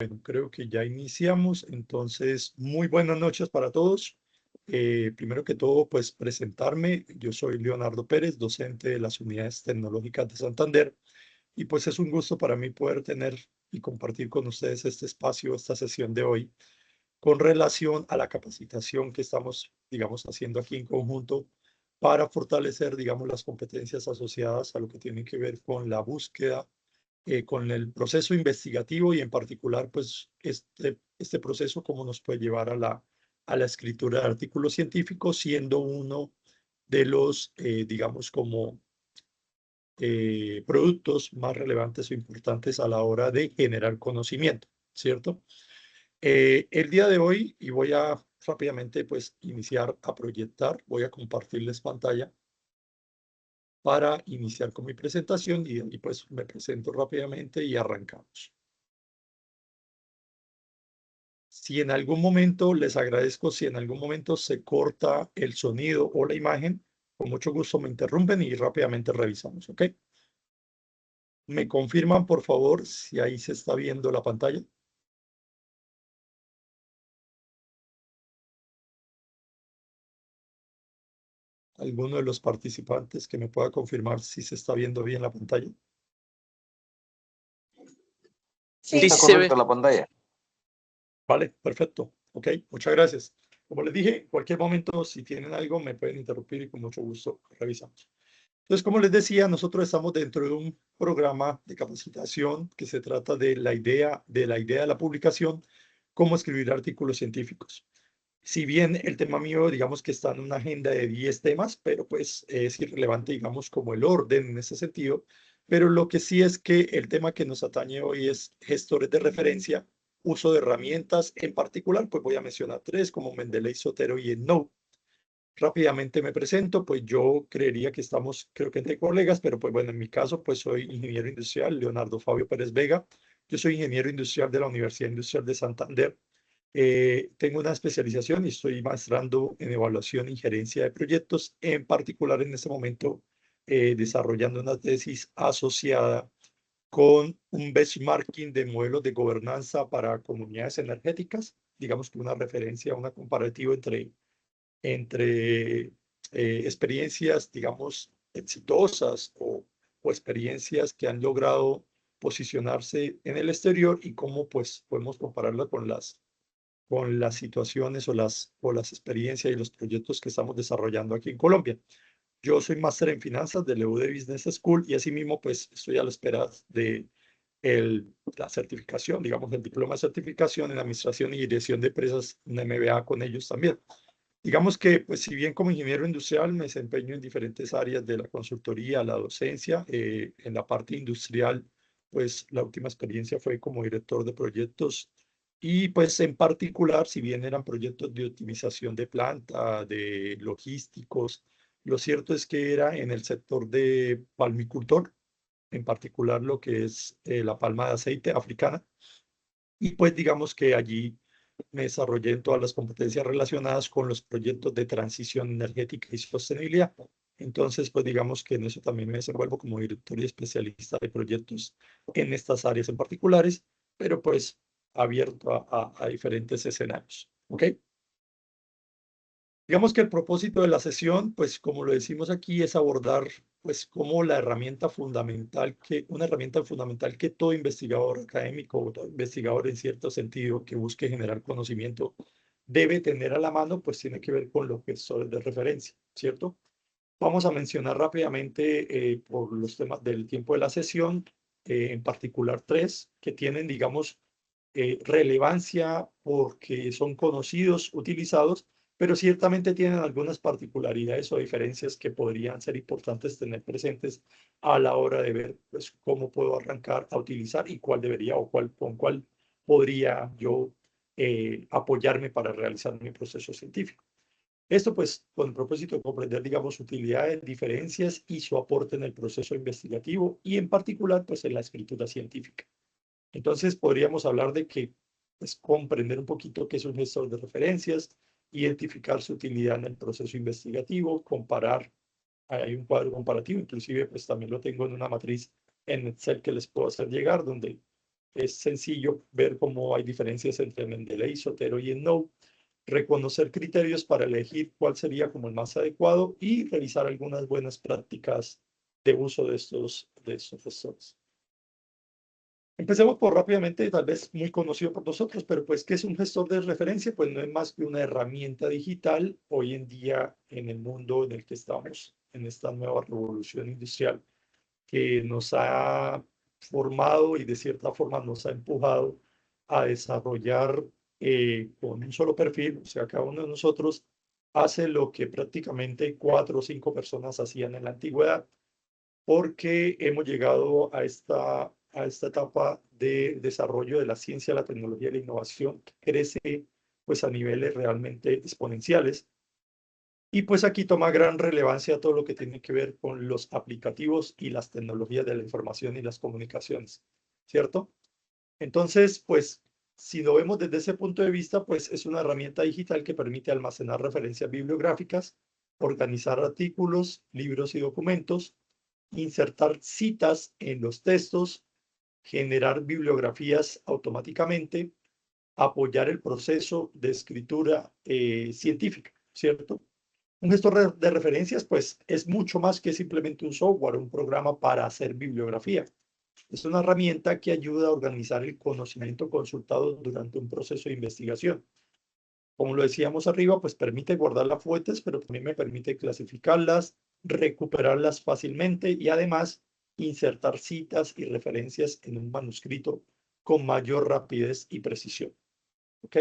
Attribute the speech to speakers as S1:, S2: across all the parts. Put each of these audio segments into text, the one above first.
S1: Bueno, creo que ya iniciamos, entonces muy buenas noches para todos. Primero que todo, pues presentarme. Yo soy Leonardo Pérez, docente de las Unidades Tecnológicas de Santander, y pues es un gusto para mí poder tener y compartir con ustedes este espacio, esta sesión de hoy, con relación a la capacitación que estamos, digamos, haciendo aquí en conjunto para fortalecer, digamos, las competencias asociadas a lo que tiene que ver con la búsqueda, con el proceso investigativo y en particular, pues, este proceso, cómo nos puede llevar a la escritura de artículos científicos, siendo uno de los, digamos, como productos más relevantes o importantes a la hora de generar conocimiento, ¿cierto? El día de hoy, y voy a rápidamente, pues, iniciar a proyectar, voy a compartirles pantalla para iniciar con mi presentación y pues me presento rápidamente y arrancamos. Si en algún momento, les agradezco, si en algún momento se corta el sonido o la imagen, con mucho gusto me interrumpen y rápidamente revisamos, ¿ok? ¿Me confirman, por favor, si ahí se está viendo la pantalla? ¿Alguno de los participantes que me pueda confirmar si se está viendo bien la pantalla?
S2: Sí, está correcta la pantalla.
S1: Vale, perfecto. Ok, muchas gracias. Como les dije, en cualquier momento, si tienen algo, me pueden interrumpir y con mucho gusto revisamos. Entonces, como les decía, nosotros estamos dentro de un programa de capacitación que se trata de la idea de la publicación, cómo escribir artículos científicos. Si bien el tema mío, digamos que está en una agenda de 10 temas, pero pues es irrelevante, digamos, como el orden en ese sentido. Pero lo que sí es que el tema que nos atañe hoy es gestores de referencia, uso de herramientas. En particular, pues voy a mencionar tres, como Mendeley, Zotero y EndNote. Rápidamente me presento, pues yo creería que estamos, creo que entre colegas, pero pues bueno, en mi caso, pues soy ingeniero industrial, Leonardo Fabio Pérez Vega. Yo soy ingeniero industrial de la Universidad Industrial de Santander. Tengo una especialización y estoy maestrando en evaluación y gerencia de proyectos, en particular en este momento desarrollando una tesis asociada con un benchmarking de modelos de gobernanza para comunidades energéticas, digamos que una referencia, una comparativa entre experiencias, digamos, exitosas o experiencias que han logrado posicionarse en el exterior y cómo pues podemos compararla con las situaciones o las experiencias y los proyectos que estamos desarrollando aquí en Colombia. Yo soy máster en finanzas de la UD Business School y asimismo pues estoy a la espera de la certificación, digamos el diploma de certificación en administración y dirección de empresas, una MBA con ellos también. Digamos que, pues, si bien como ingeniero industrial me desempeño en diferentes áreas de la consultoría, la docencia, en la parte industrial, pues la última experiencia fue como director de proyectos y pues en particular, si bien eran proyectos de optimización de planta, de logísticos, lo cierto es que era en el sector de palmicultor, en particular lo que es la palma de aceite africana. Y pues digamos que allí me desarrollé en todas las competencias relacionadas con los proyectos de transición energética y sostenibilidad. Entonces, pues digamos que en eso también me desenvuelvo como director y especialista de proyectos en estas áreas en particulares, pero pues abierto a diferentes escenarios. ¿Ok? Digamos que el propósito de la sesión, pues como lo decimos aquí, es abordar pues como la herramienta fundamental una herramienta fundamental que todo investigador académico o todo investigador en cierto sentido que busque generar conocimiento debe tener a la mano, pues tiene que ver con los gestores de referencia, ¿cierto? Vamos a mencionar rápidamente por los temas del tiempo de la sesión, en particular tres que tienen, digamos, relevancia porque son conocidos, utilizados, pero ciertamente tienen algunas particularidades o diferencias que podrían ser importantes tener presentes a la hora de ver pues, cómo puedo arrancar a utilizar y cuál debería o con cuál podría yo apoyarme para realizar mi proceso científico. Esto pues con el propósito de comprender, digamos, utilidades, diferencias y su aporte en el proceso investigativo y en particular pues en la escritura científica. Entonces podríamos hablar de que pues, comprender un poquito qué es un gestor de referencias, identificar su utilidad en el proceso investigativo, comparar, hay un cuadro comparativo, inclusive pues también lo tengo en una matriz en Excel que les puedo hacer llegar, donde es sencillo ver cómo hay diferencias entre Mendeley, Sotero y Snow, reconocer criterios para elegir cuál sería como el más adecuado y revisar algunas buenas prácticas de uso de estos gestores. Empecemos por rápidamente, tal vez muy conocido por nosotros, pero pues, ¿qué es un gestor de referencia? Pues no es más que una herramienta digital hoy en día en el mundo en el que estamos, en esta nueva revolución industrial, que nos ha formado y de cierta forma nos ha empujado a desarrollar con un solo perfil, o sea, cada uno de nosotros hace lo que prácticamente 4 o 5 personas hacían en la antigüedad, porque hemos llegado a esta etapa de desarrollo de la ciencia, la tecnología y la innovación que crece pues a niveles realmente exponenciales. Y pues aquí toma gran relevancia todo lo que tiene que ver con los aplicativos y las tecnologías de la información y las comunicaciones, ¿cierto? Entonces, pues, si lo vemos desde ese punto de vista, pues es una herramienta digital que permite almacenar referencias bibliográficas, organizar artículos, libros y documentos, insertar citas en los textos, generar bibliografías automáticamente, apoyar el proceso de escritura científica, ¿cierto? Un gestor de referencias, pues, es mucho más que simplemente un software, un programa para hacer bibliografía. Es una herramienta que ayuda a organizar el conocimiento consultado durante un proceso de investigación. Como lo decíamos arriba, pues permite guardar las fuentes, pero también me permite clasificarlas, recuperarlas fácilmente y además insertar citas y referencias en un manuscrito con mayor rapidez y precisión. ¿Ok?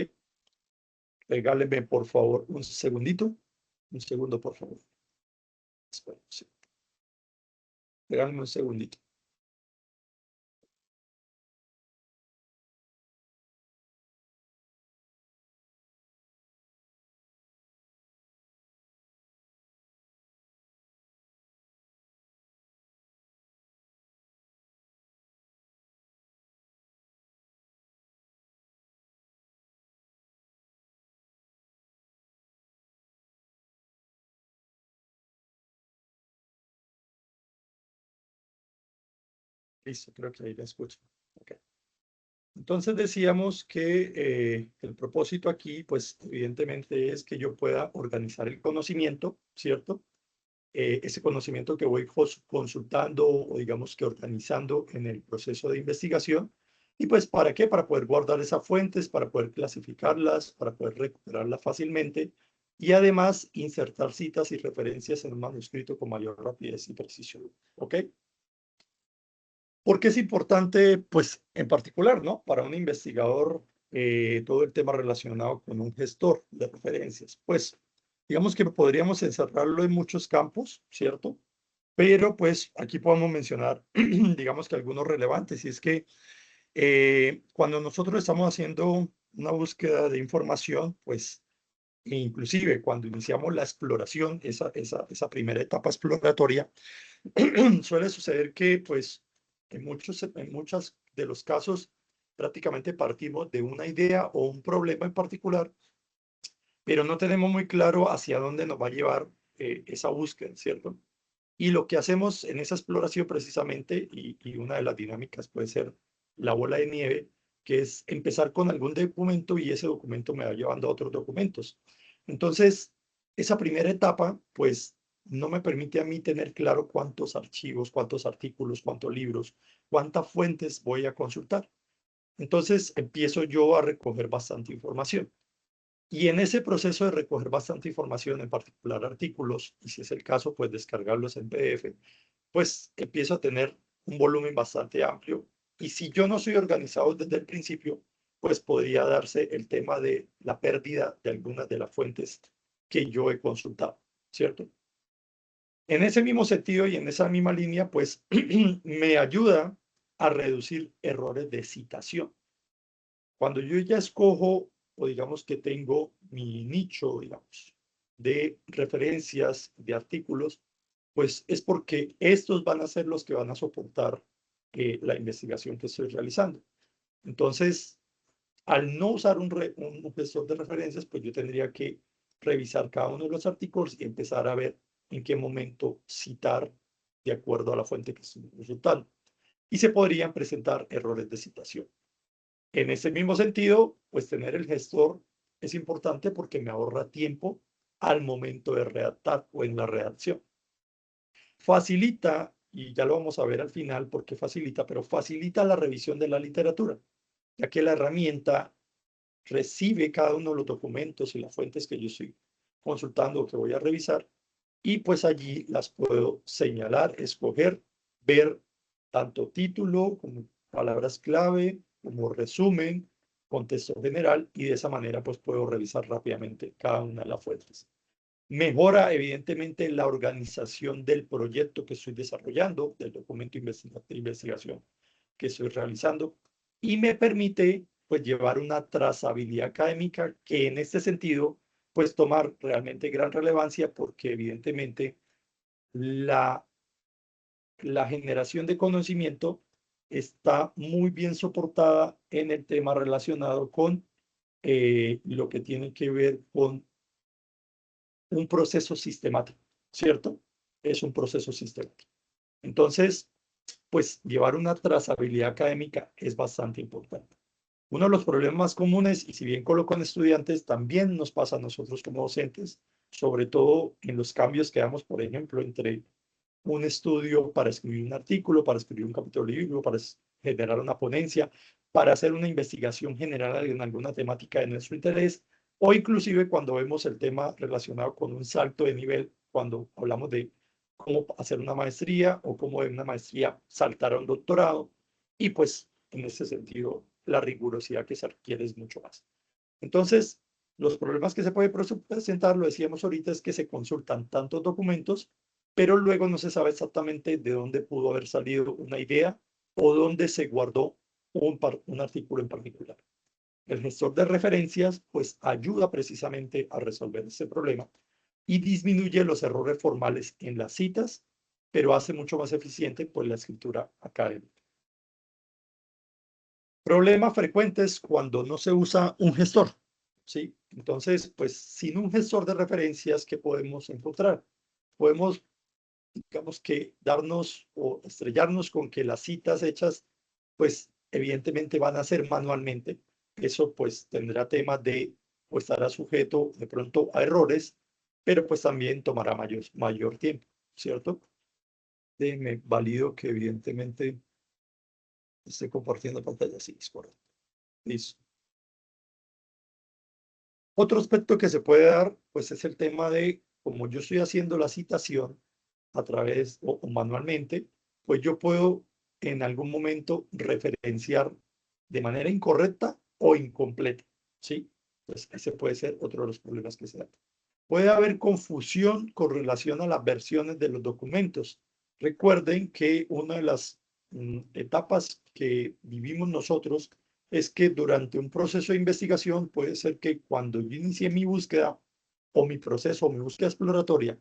S1: Regálenme, por favor, un segundito. Un segundo, por favor. Espera, sí. Regálenme un segundito. Listo, creo que ahí la escucho. Okay. Entonces decíamos que el propósito aquí, pues evidentemente es que yo pueda organizar el conocimiento, ¿cierto? Ese conocimiento que voy consultando o digamos que organizando en el proceso de investigación. ¿Y pues para qué? Para poder guardar esas fuentes, para poder clasificarlas, para poder recuperarlas fácilmente y además insertar citas y referencias en un manuscrito con mayor rapidez y precisión. ¿Ok? ¿Por qué es importante? Pues en particular, ¿no? Para un investigador, todo el tema relacionado con un gestor de referencias. Pues digamos que podríamos encerrarlo en muchos campos, ¿cierto? Pero pues aquí podemos mencionar, digamos que algunos relevantes, y es que cuando nosotros estamos haciendo una búsqueda de información, pues inclusive cuando iniciamos la exploración, esa primera etapa exploratoria, suele suceder que pues en muchos de los casos prácticamente partimos de una idea o un problema en particular, pero no tenemos muy claro hacia dónde nos va a llevar esa búsqueda, ¿cierto? Y lo que hacemos en esa exploración precisamente, y una de las dinámicas puede ser la bola de nieve, que es empezar con algún documento y ese documento me va llevando a otros documentos. Entonces, esa primera etapa, pues, no me permite a mí tener claro cuántos archivos, cuántos artículos, cuántos libros, cuántas fuentes voy a consultar. Entonces, empiezo yo a recoger bastante información. Y en ese proceso de recoger bastante información, en particular artículos, y si es el caso, pues descargarlos en PDF, pues empiezo a tener un volumen bastante amplio. Y si yo no soy organizado desde el principio, pues podría darse el tema de la pérdida de algunas de las fuentes que yo he consultado, ¿cierto? En ese mismo sentido y en esa misma línea, pues me ayuda a reducir errores de citación. Cuando yo ya escojo, o digamos que tengo mi nicho, digamos, de referencias, de artículos, pues es porque estos van a ser los que van a soportar la investigación que estoy realizando. Entonces, al no usar un gestor de referencias, pues yo tendría que revisar cada uno de los artículos y empezar a ver en qué momento citar de acuerdo a la fuente que estoy consultando. Y se podrían presentar errores de citación. En ese mismo sentido, pues tener el gestor es importante porque me ahorra tiempo al momento de redactar o en la redacción. Facilita, y ya lo vamos a ver al final porque facilita, pero facilita la revisión de la literatura, ya que la herramienta recibe cada uno de los documentos y las fuentes que yo estoy consultando o que voy a revisar, y pues allí las puedo señalar, escoger, ver tanto título como palabras clave, como resumen, contexto general, y de esa manera pues puedo revisar rápidamente cada una de las fuentes. Mejora evidentemente la organización del proyecto que estoy desarrollando, del documento de investigación que estoy realizando, y me permite pues llevar una trazabilidad académica que en este sentido pues tomar realmente gran relevancia porque evidentemente la, la generación de conocimiento está muy bien soportada en el tema relacionado con lo que tiene que ver con un proceso sistemático, ¿cierto? Es un proceso sistemático. Entonces, pues llevar una trazabilidad académica es bastante importante. Uno de los problemas más comunes, y si bien coloco en estudiantes, también nos pasa a nosotros como docentes, sobre todo en los cambios que damos, por ejemplo, entre un estudio para escribir un artículo, para escribir un capítulo de libro, para generar una ponencia, para hacer una investigación general en alguna temática de nuestro interés, o inclusive cuando vemos el tema relacionado con un salto de nivel, cuando hablamos de cómo hacer una maestría o cómo de una maestría saltar a un doctorado, y pues en ese sentido la rigurosidad que se requiere es mucho más. Entonces, los problemas que se puede presentar, lo decíamos ahorita, es que se consultan tantos documentos, pero luego no se sabe exactamente de dónde pudo haber salido una idea o dónde se guardó un artículo en particular. El gestor de referencias, pues, ayuda precisamente a resolver ese problema y disminuye los errores formales en las citas, pero hace mucho más eficiente, pues, la escritura académica. Problemas frecuentes cuando no se usa un gestor, ¿sí? Entonces, pues sin un gestor de referencias, ¿qué podemos encontrar? Podemos, digamos que darnos o estrellarnos con que las citas hechas, pues evidentemente van a ser manualmente. Eso pues tendrá temas de, o estará sujeto de pronto a errores, pero pues también tomará mayor tiempo, ¿cierto? Déjenme valido que evidentemente estoy compartiendo pantalla, sí, es correcto. Listo. Otro aspecto que se puede dar, pues es el tema de, como yo estoy haciendo la citación a través o manualmente, pues yo puedo en algún momento referenciar de manera incorrecta o incompleta, ¿sí? Pues ese puede ser otro de los problemas que se dan. Puede haber confusión con relación a las versiones de los documentos. Recuerden que una de las etapas que vivimos nosotros es que durante un proceso de investigación puede ser que cuando yo inicié mi búsqueda o mi proceso o mi búsqueda exploratoria,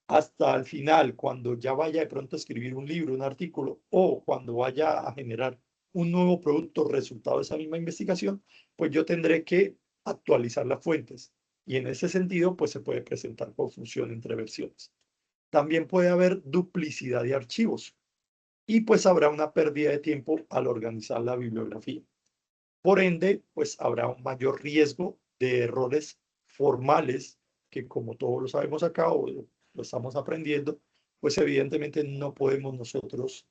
S1: hasta el final, cuando ya vaya de pronto a escribir un libro, un artículo, o cuando vaya a generar un nuevo producto resultado de esa misma investigación, pues yo tendré que actualizar las fuentes. Y en ese sentido, pues se puede presentar confusión entre versiones. También puede haber duplicidad de archivos y pues habrá una pérdida de tiempo al organizar la bibliografía. Por ende, pues habrá un mayor riesgo de errores formales que, como todos lo sabemos acá o lo estamos aprendiendo, pues evidentemente no podemos nosotros,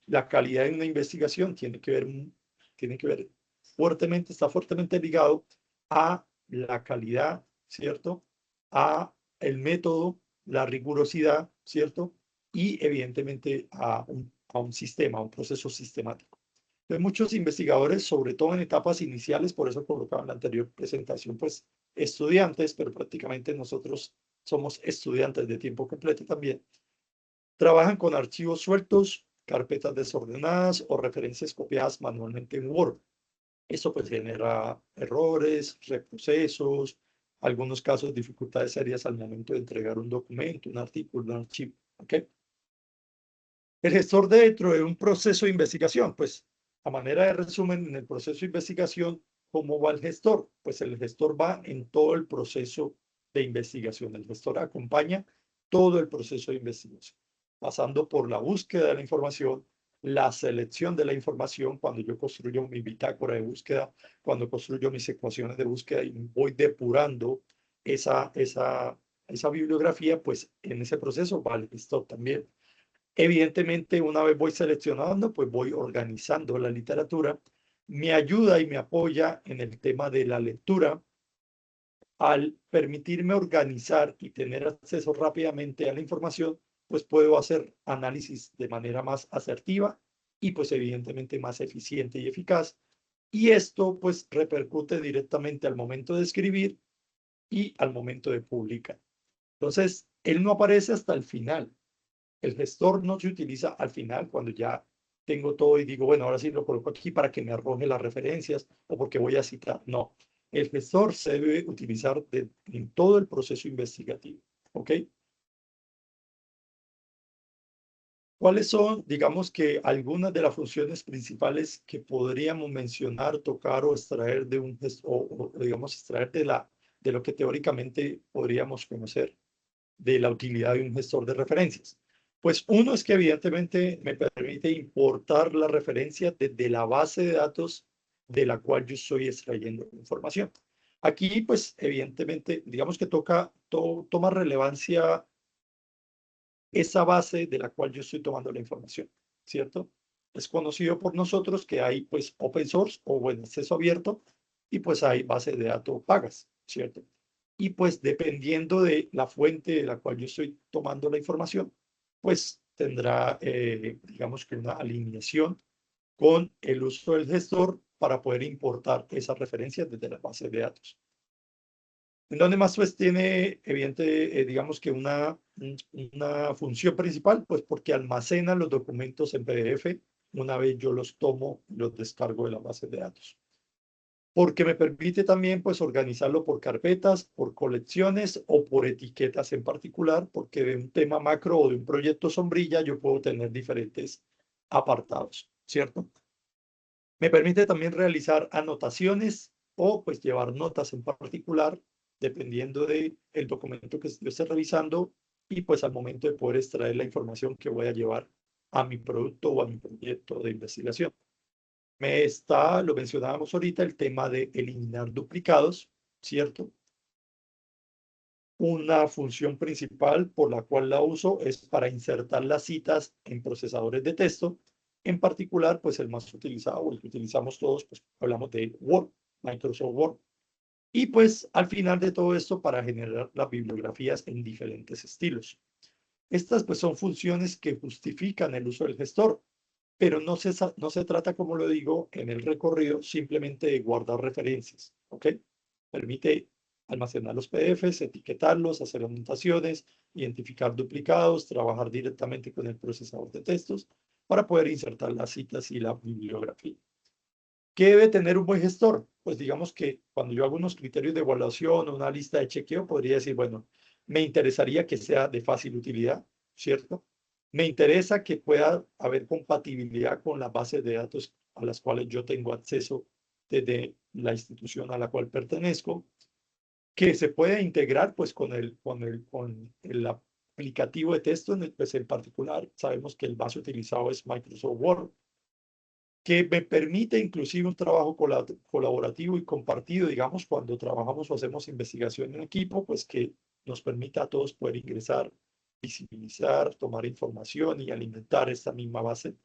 S1: la calidad de una investigación tiene que ver fuertemente, está fuertemente ligado a la calidad, ¿cierto? A el método, la rigurosidad, ¿cierto? Y evidentemente a un sistema, a un proceso sistemático. Entonces, muchos investigadores, sobre todo en etapas iniciales, por eso colocaba en la anterior presentación, pues estudiantes, pero prácticamente nosotros somos estudiantes de tiempo completo también, trabajan con archivos sueltos, carpetas desordenadas o referencias copiadas manualmente en Word. Eso pues genera errores, reprocesos, algunos casos dificultades serias al momento de entregar un documento, un artículo, un archivo. ¿Okay? El gestor dentro de un proceso de investigación, pues a manera de resumen, en el proceso de investigación, ¿cómo va el gestor? Pues el gestor va en todo el proceso de investigación. El gestor acompaña todo el proceso de investigación, pasando por la búsqueda de la información, la selección de la información, cuando yo construyo mi bitácora de búsqueda, cuando construyo mis ecuaciones de búsqueda y voy depurando esa bibliografía, pues en ese proceso vale esto también. Evidentemente, una vez voy seleccionando, pues voy organizando la literatura. Me ayuda y me apoya en el tema de la lectura al permitirme organizar y tener acceso rápidamente a la información, pues puedo hacer análisis de manera más asertiva y pues evidentemente más eficiente y eficaz. Y esto pues repercute directamente al momento de escribir y al momento de publicar. Entonces, él no aparece hasta el final. El gestor no se utiliza al final cuando ya tengo todo y digo, bueno, ahora sí lo coloco aquí para que me arroje las referencias o porque voy a citar. No, el gestor se debe utilizar en todo el proceso investigativo. ¿Ok? ¿Cuáles son, digamos que, algunas de las funciones principales que podríamos mencionar, tocar o extraer de un gestor, o digamos, extraer de lo que teóricamente podríamos conocer de la utilidad de un gestor de referencias? Pues uno es que evidentemente me permite importar la referencia desde la base de datos de la cual yo estoy extrayendo información. Aquí, pues evidentemente, digamos que toma relevancia esa base de la cual yo estoy tomando la información, ¿cierto? Es conocido por nosotros que hay pues open source o buen acceso abierto y pues hay bases de datos pagas, ¿cierto? Y pues dependiendo de la fuente de la cual yo estoy tomando la información, pues tendrá, digamos que una alineación con el uso del gestor para poder importar esas referencias desde las bases de datos. En donde más pues tiene, evidente, digamos que una función principal, pues porque almacena los documentos en PDF una vez yo los tomo y los descargo de la base de datos. Porque me permite también pues organizarlo por carpetas, por colecciones o por etiquetas en particular, porque de un tema macro o de un proyecto sombrilla yo puedo tener diferentes apartados, ¿cierto? Me permite también realizar anotaciones o pues llevar notas en particular, dependiendo del documento que yo esté revisando y pues al momento de poder extraer la información que voy a llevar a mi producto o a mi proyecto de investigación. Lo mencionábamos ahorita, el tema de eliminar duplicados, ¿cierto? Una función principal por la cual la uso es para insertar las citas en procesadores de texto. En particular, pues el más utilizado, o el que utilizamos todos, pues hablamos de Word, Microsoft Word. Y pues al final de todo esto para generar las bibliografías en diferentes estilos. Estas pues son funciones que justifican el uso del gestor, pero no se trata, como lo digo, en el recorrido simplemente de guardar referencias, ¿ok? Permite almacenar los PDFs, etiquetarlos, hacer anotaciones, identificar duplicados, trabajar directamente con el procesador de textos para poder insertar las citas y la bibliografía. ¿Qué debe tener un buen gestor? Pues digamos que cuando yo hago unos criterios de evaluación o una lista de chequeo, podría decir, bueno, me interesaría que sea de fácil utilidad, ¿cierto? Me interesa que pueda haber compatibilidad con las bases de datos a las cuales yo tengo acceso desde la institución a la cual pertenezco, que se pueda integrar pues con el aplicativo de texto, pues en particular sabemos que el más utilizado es Microsoft Word, que me permite inclusive un trabajo colaborativo y compartido, digamos, cuando trabajamos o hacemos investigación en equipo, pues que nos permita a todos poder ingresar, visibilizar, tomar información y alimentar esta misma base,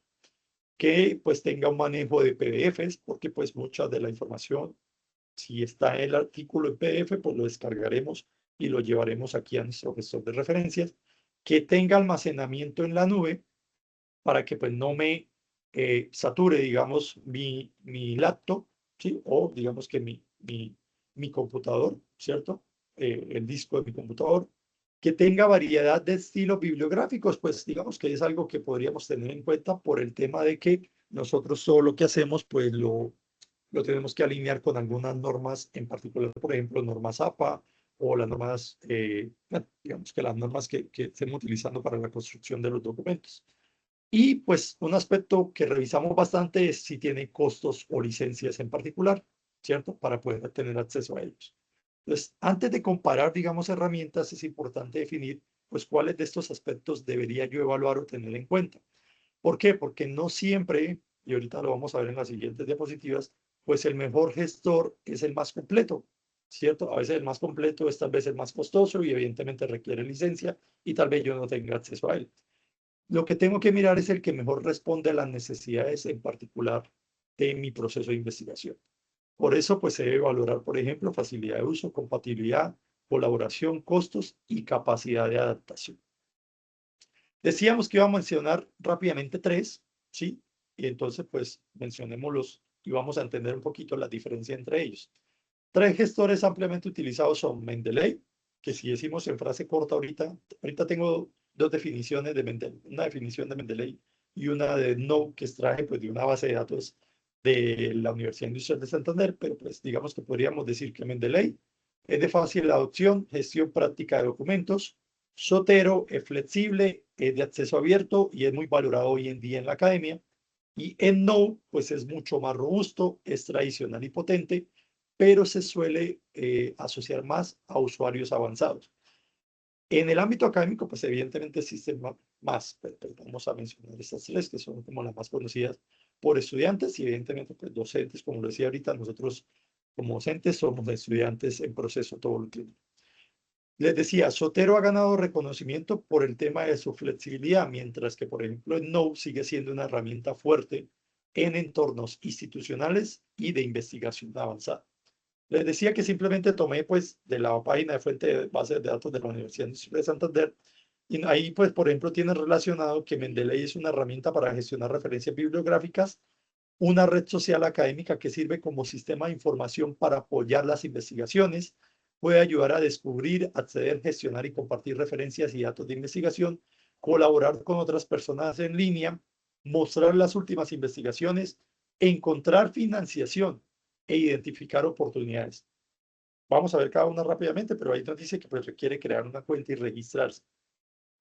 S1: que pues tenga un manejo de PDFs, porque pues mucha de la información, si está en el artículo en PDF, pues lo descargaremos y lo llevaremos aquí a nuestro gestor de referencias, que tenga almacenamiento en la nube para que pues no me sature, digamos, mi laptop, ¿sí? O digamos que mi computador, ¿cierto? El disco de mi computador, que tenga variedad de estilos bibliográficos, pues digamos que es algo que podríamos tener en cuenta por el tema de que nosotros todo lo que hacemos, pues lo tenemos que alinear con algunas normas, en particular, por ejemplo, normas APA o las normas, digamos que las normas que estemos utilizando para la construcción de los documentos. Y pues un aspecto que revisamos bastante es si tiene costos o licencias en particular, ¿cierto? Para poder tener acceso a ellos. Entonces, antes de comparar, digamos, herramientas, es importante definir, pues, cuáles de estos aspectos debería yo evaluar o tener en cuenta. ¿Por qué? Porque no siempre, y ahorita lo vamos a ver en las siguientes diapositivas, pues el mejor gestor es el más completo, ¿cierto? A veces el más completo es tal vez el más costoso y evidentemente requiere licencia y tal vez yo no tenga acceso a él. Lo que tengo que mirar es el que mejor responde a las necesidades en particular de mi proceso de investigación. Por eso, pues se debe valorar, por ejemplo, facilidad de uso, compatibilidad, colaboración, costos y capacidad de adaptación. Decíamos que iba a mencionar rápidamente tres, ¿sí? Y entonces, pues, mencionémoslos y vamos a entender un poquito la diferencia entre ellos. Tres gestores ampliamente utilizados son Mendeley, que si decimos en frase corta ahorita tengo dos definiciones de Mendeley, una definición de Mendeley y una de Node que extraje pues, de una base de datos de la Universidad Industrial de Santander, pero pues digamos que podríamos decir que Mendeley es de fácil adopción, gestión práctica de documentos. Zotero es flexible, es de acceso abierto y es muy valorado hoy en día en la academia. Y EndNote, pues es mucho más robusto, es tradicional y potente, pero se suele asociar más a usuarios avanzados. En el ámbito académico, pues evidentemente existen más, pero vamos a mencionar estas tres que son como las más conocidas por estudiantes y evidentemente pues docentes, como lo decía ahorita, nosotros como docentes somos estudiantes en proceso todo el tiempo. Les decía, Zotero ha ganado reconocimiento por el tema de su flexibilidad, mientras que, por ejemplo, Node sigue siendo una herramienta fuerte en entornos institucionales y de investigación avanzada. Les decía que simplemente tomé, pues, de la página de fuente de bases de datos de la Universidad de Santander, y ahí, pues, por ejemplo, tiene relacionado que Mendeley es una herramienta para gestionar referencias bibliográficas, una red social académica que sirve como sistema de información para apoyar las investigaciones, puede ayudar a descubrir, acceder, gestionar y compartir referencias y datos de investigación, colaborar con otras personas en línea, mostrar las últimas investigaciones, encontrar financiación e identificar oportunidades. Vamos a ver cada una rápidamente, pero ahí nos dice que pues, requiere crear una cuenta y registrarse.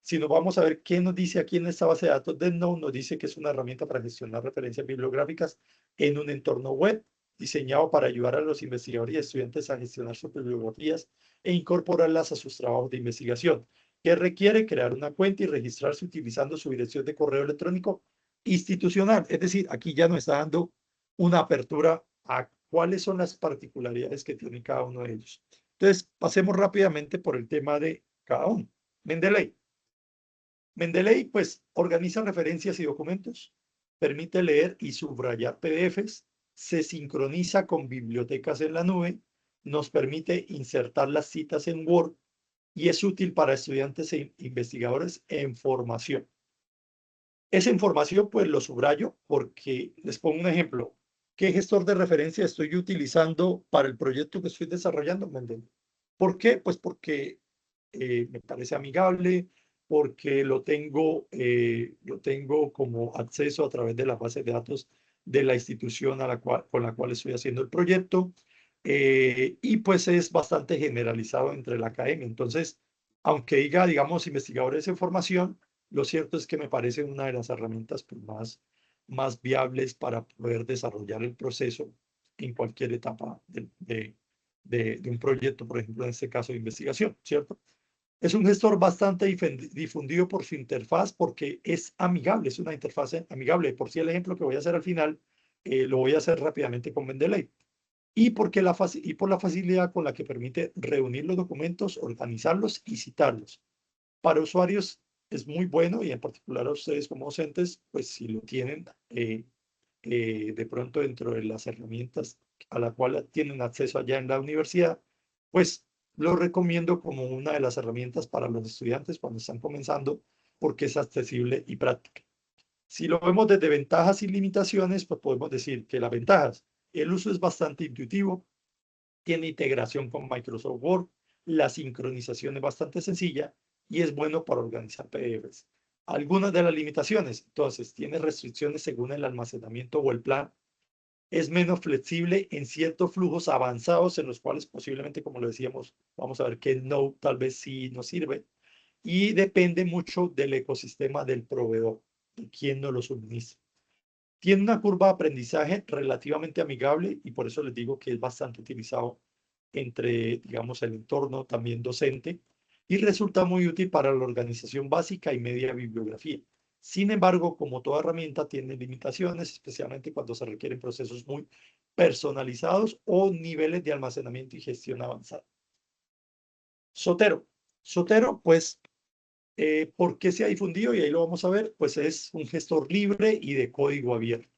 S1: Si nos vamos a ver qué nos dice aquí en esta base de datos de Node, nos dice que es una herramienta para gestionar referencias bibliográficas en un entorno web diseñado para ayudar a los investigadores y estudiantes a gestionar sus bibliografías e incorporarlas a sus trabajos de investigación, que requiere crear una cuenta y registrarse utilizando su dirección de correo electrónico institucional. Es decir, aquí ya nos está dando una apertura a cuáles son las particularidades que tiene cada uno de ellos. Entonces, pasemos rápidamente por el tema de cada uno. Mendeley. Mendeley, pues, organiza referencias y documentos, permite leer y subrayar PDFs, se sincroniza con bibliotecas en la nube, nos permite insertar las citas en Word y es útil para estudiantes e investigadores en formación. Esa información, pues, lo subrayo porque les pongo un ejemplo. ¿Qué gestor de referencia estoy utilizando para el proyecto que estoy desarrollando, Mendeley? ¿Por qué? Pues porque me parece amigable, porque lo tengo como acceso a través de la base de datos de la institución con la cual estoy haciendo el proyecto, y pues es bastante generalizado entre la academia. Entonces, aunque diga, digamos, investigadores en formación, lo cierto es que me parece una de las herramientas pues, más viables para poder desarrollar el proceso en cualquier etapa de un proyecto, por ejemplo, en este caso de investigación, ¿cierto? Es un gestor bastante difundido por su interfaz porque es amigable, es una interfaz amigable. Por si el ejemplo que voy a hacer al final, lo voy a hacer rápidamente con Mendeley. Y por la facilidad con la que permite reunir los documentos, organizarlos y citarlos. Para usuarios es muy bueno y en particular a ustedes como docentes, pues si lo tienen de pronto dentro de las herramientas a la cual tienen acceso allá en la universidad, pues lo recomiendo como una de las herramientas para los estudiantes cuando están comenzando porque es accesible y práctica. Si lo vemos desde ventajas y limitaciones, pues podemos decir que las ventajas, el uso es bastante intuitivo, tiene integración con Microsoft Word, la sincronización es bastante sencilla y es bueno para organizar PDFs. Algunas de las limitaciones, entonces, tiene restricciones según el almacenamiento o el plan, es menos flexible en ciertos flujos avanzados en los cuales posiblemente, como lo decíamos, vamos a ver que Node tal vez sí nos sirve, y depende mucho del ecosistema del proveedor, de quién nos lo suministra. Tiene una curva de aprendizaje relativamente amigable y por eso les digo que es bastante utilizado entre, digamos, el entorno también docente y resulta muy útil para la organización básica y media bibliografía. Sin embargo, como toda herramienta, tiene limitaciones, especialmente cuando se requieren procesos muy personalizados o niveles de almacenamiento y gestión avanzada. Zotero. Zotero, pues, ¿por qué se ha difundido? Y ahí lo vamos a ver, pues es un gestor libre y de código abierto.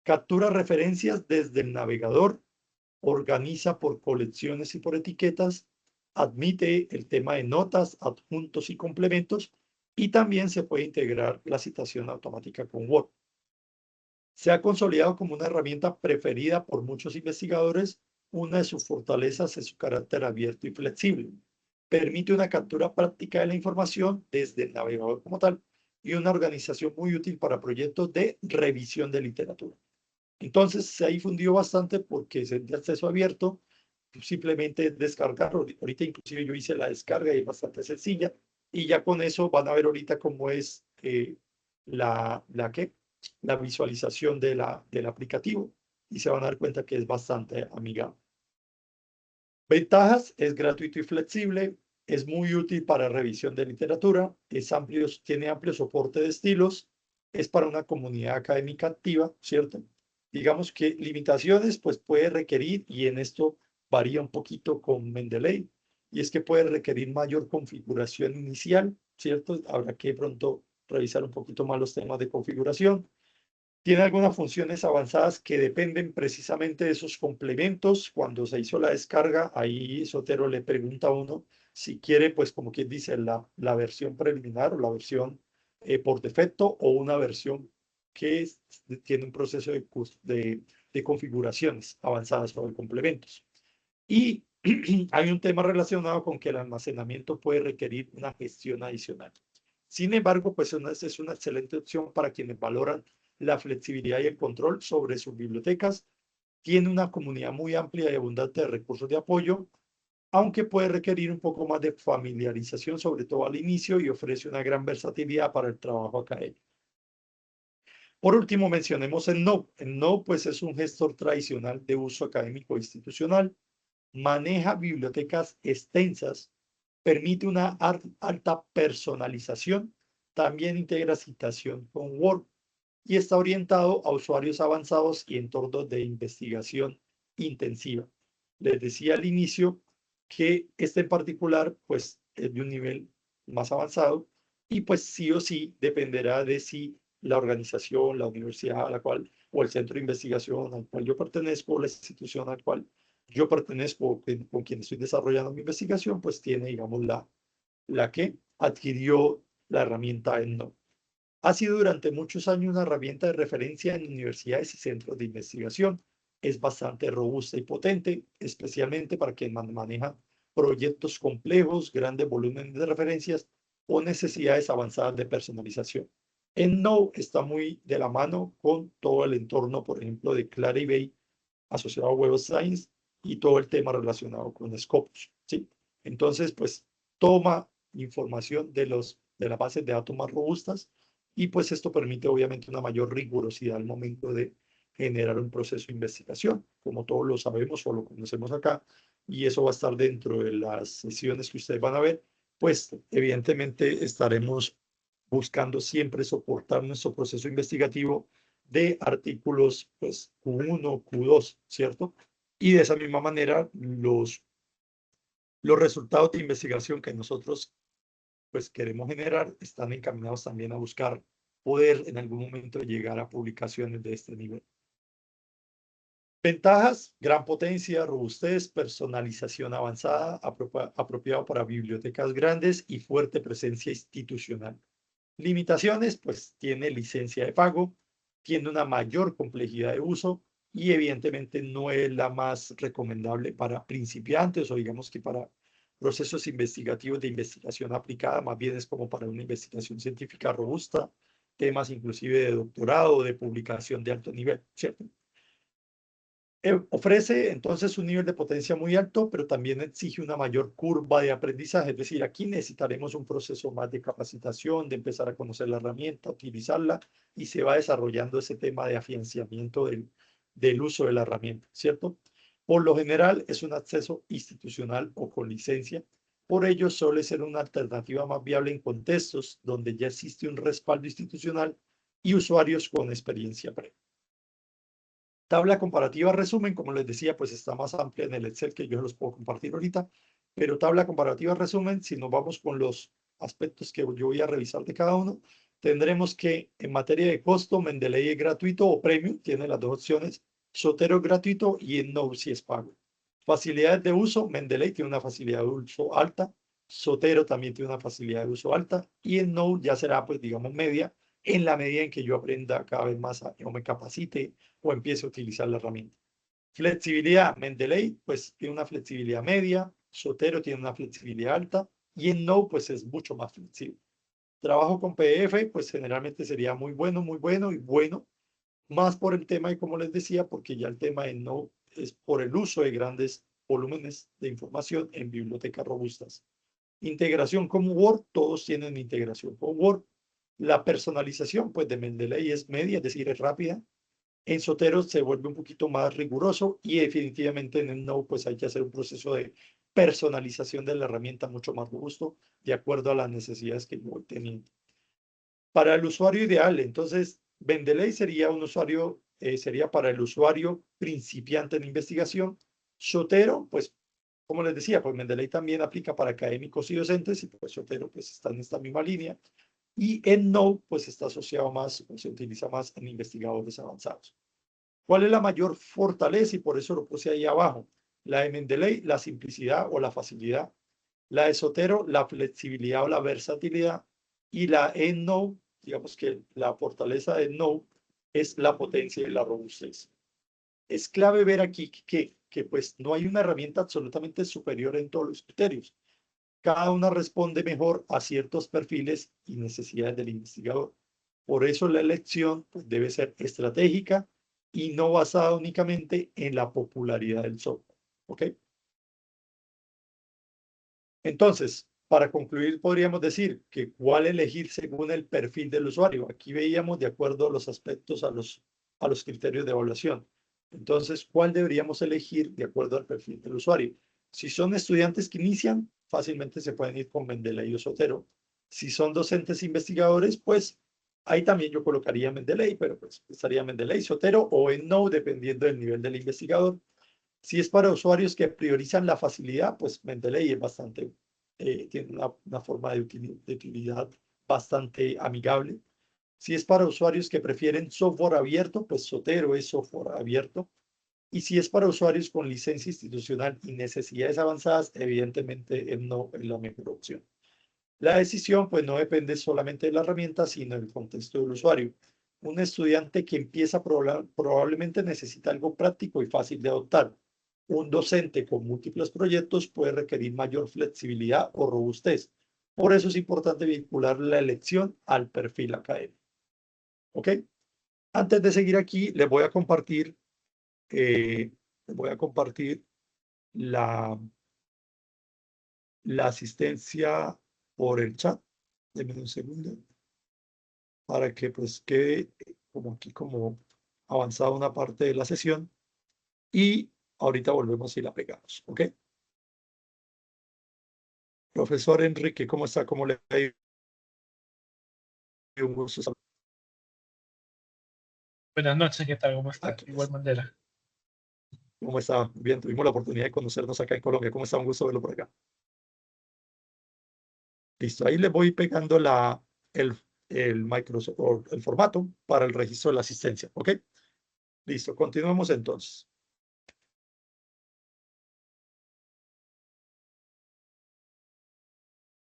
S1: Captura referencias desde el navegador, organiza por colecciones y por etiquetas, admite el tema de notas, adjuntos y complementos, y también se puede integrar la citación automática con Word. Se ha consolidado como una herramienta preferida por muchos investigadores. Una de sus fortalezas es su carácter abierto y flexible. Permite una captura práctica de la información desde el navegador como tal y una organización muy útil para proyectos de revisión de literatura. Entonces se ha difundido bastante porque es de acceso abierto, simplemente descargarlo. Ahorita inclusive yo hice la descarga y es bastante sencilla y ya con eso van a ver ahorita cómo es la visualización del aplicativo y se van a dar cuenta que es bastante amigable. Ventajas: es gratuito y flexible, es muy útil para revisión de literatura, tiene amplio soporte de estilos, es para una comunidad académica activa, ¿cierto? Digamos que limitaciones, pues puede requerir, y en esto varía un poquito con Mendeley, y es que puede requerir mayor configuración inicial, ¿cierto? Habrá que pronto revisar un poquito más los temas de configuración. Tiene algunas funciones avanzadas que dependen precisamente de esos complementos. Cuando se hizo la descarga, ahí Zotero le pregunta a uno si quiere, pues como quien dice, la versión preliminar o la versión por defecto o una versión que tiene un proceso de configuraciones avanzadas sobre complementos. Y hay un tema relacionado con que el almacenamiento puede requerir una gestión adicional. Sin embargo, pues es una excelente opción para quienes valoran la flexibilidad y el control sobre sus bibliotecas. Tiene una comunidad muy amplia y abundante de recursos de apoyo, aunque puede requerir un poco más de familiarización, sobre todo al inicio, y ofrece una gran versatilidad para el trabajo académico. Por último, mencionemos el No. El No, pues, es un gestor tradicional de uso académico e institucional. Maneja bibliotecas extensas, permite una alta personalización, también integra citación con Word y está orientado a usuarios avanzados y entornos de investigación intensiva. Les decía al inicio que este en particular, pues, es de un nivel más avanzado y pues sí o sí dependerá de si la organización, la universidad a la cual, o el centro de investigación al cual yo pertenezco, o la institución al cual yo pertenezco, con quien estoy desarrollando mi investigación, pues tiene, digamos, la que adquirió la herramienta EndNote. Ha sido durante muchos años una herramienta de referencia en universidades y centros de investigación. Es bastante robusta y potente, especialmente para quien maneja proyectos complejos, grandes volúmenes de referencias o necesidades avanzadas de personalización. EndNote está muy de la mano con todo el entorno, por ejemplo, de Clarivate asociado a Web of Science y todo el tema relacionado con Scopus, ¿sí? Entonces, pues, toma información de las bases de datos más robustas y pues esto permite obviamente una mayor rigurosidad al momento de generar un proceso de investigación, como todos lo sabemos o lo conocemos acá, y eso va a estar dentro de las sesiones que ustedes van a ver, pues evidentemente estaremos buscando siempre soportar nuestro proceso investigativo de artículos, pues Q1, Q2, ¿cierto? Y de esa misma manera, los resultados de investigación que nosotros pues queremos generar están encaminados también a buscar poder en algún momento llegar a publicaciones de este nivel. Ventajas: gran potencia, robustez, personalización avanzada, apropiado para bibliotecas grandes y fuerte presencia institucional. Limitaciones: pues tiene licencia de pago, tiene una mayor complejidad de uso y evidentemente no es la más recomendable para principiantes o digamos que para procesos investigativos de investigación aplicada, más bien es como para una investigación científica robusta, temas inclusive de doctorado o de publicación de alto nivel, ¿cierto? Ofrece entonces un nivel de potencia muy alto, pero también exige una mayor curva de aprendizaje. Es decir, aquí necesitaremos un proceso más de capacitación, de empezar a conocer la herramienta, utilizarla, y se va desarrollando ese tema de afianzamiento del uso de la herramienta, ¿cierto? Por lo general es un acceso institucional o con licencia. Por ello, suele ser una alternativa más viable en contextos donde ya existe un respaldo institucional y usuarios con experiencia previa. Tabla comparativa resumen, como les decía, pues está más amplia en el Excel que yo los puedo compartir ahorita, pero tabla comparativa resumen, si nos vamos con los aspectos que yo voy a revisar de cada uno, tendremos que en materia de costo, Mendeley es gratuito o premium, tiene las dos opciones, Zotero es gratuito y EndNote si es pago. Facilidades de uso, Mendeley tiene una facilidad de uso alta, Zotero también tiene una facilidad de uso alta y EndNote ya será, pues digamos, media, en la medida en que yo aprenda cada vez más o me capacite o empiece a utilizar la herramienta. Flexibilidad, Mendeley, pues tiene una flexibilidad media, Zotero tiene una flexibilidad alta y EndNote, pues es mucho más flexible. Trabajo con PDF, pues generalmente sería muy bueno y bueno, más por el tema y como les decía, porque ya el tema de EndNote es por el uso de grandes volúmenes de información en bibliotecas robustas. Integración con Word, todos tienen integración con Word. La personalización, pues de Mendeley es media, es decir, es rápida. En Zotero se vuelve un poquito más riguroso y definitivamente en EndNote pues hay que hacer un proceso de personalización de la herramienta mucho más robusto de acuerdo a las necesidades que yo voy teniendo. Para el usuario ideal, entonces, Mendeley sería un usuario, sería para el usuario principiante en investigación. Zotero, pues, como les decía, pues Mendeley también aplica para académicos y docentes y pues Zotero pues está en esta misma línea. Y EndNote pues está asociado más, o se utiliza más en investigadores avanzados. ¿Cuál es la mayor fortaleza? Y por eso lo puse ahí abajo. La de Mendeley, la simplicidad o la facilidad. La de Zotero, la flexibilidad o la versatilidad. Y la EndNote, digamos que la fortaleza de EndNote es la potencia y la robustez. Es clave ver aquí que pues no hay una herramienta absolutamente superior en todos los criterios. Cada una responde mejor a ciertos perfiles y necesidades del investigador. Por eso la elección pues, debe ser estratégica y no basada únicamente en la popularidad del software. ¿Ok? Entonces, para concluir, podríamos decir que cuál elegir según el perfil del usuario. Aquí veíamos de acuerdo a los aspectos, a los criterios de evaluación. Entonces, ¿cuál deberíamos elegir de acuerdo al perfil del usuario? Si son estudiantes que inician, fácilmente se pueden ir con Mendeley o Zotero. Si son docentes investigadores, pues ahí también yo colocaría Mendeley, pero pues estaría Mendeley, Zotero o EndNote, dependiendo del nivel del investigador. Si es para usuarios que priorizan la facilidad, pues Mendeley es bastante, tiene una forma de utilidad bastante amigable. Si es para usuarios que prefieren software abierto, pues Zotero es software abierto. Y si es para usuarios con licencia institucional y necesidades avanzadas, evidentemente no es la mejor opción. La decisión pues no depende solamente de la herramienta, sino del contexto del usuario. Un estudiante que empieza probablemente necesita algo práctico y fácil de adoptar. Un docente con múltiples proyectos puede requerir mayor flexibilidad o robustez. Por eso es importante vincular la elección al perfil académico. ¿Ok? Antes de seguir aquí, les voy a compartir la, la asistencia por el chat. Denme un segundo para que pues quede como aquí como avanzada una parte de la sesión y ahorita volvemos y la pegamos, ¿ok? Profesor Enrique, ¿cómo está? ¿Cómo le ha ido? Un gusto saber.
S3: Buenas noches, ¿qué tal? ¿Cómo está?
S1: Aquí
S3: Igual manera.
S1: ¿Cómo está? Bien, tuvimos la oportunidad de conocernos acá en Colombia. ¿Cómo está? Un gusto verlo por acá. Listo, ahí le voy pegando el Microsoft, o el formato para el registro de la asistencia, ¿ok? Listo, continuemos entonces.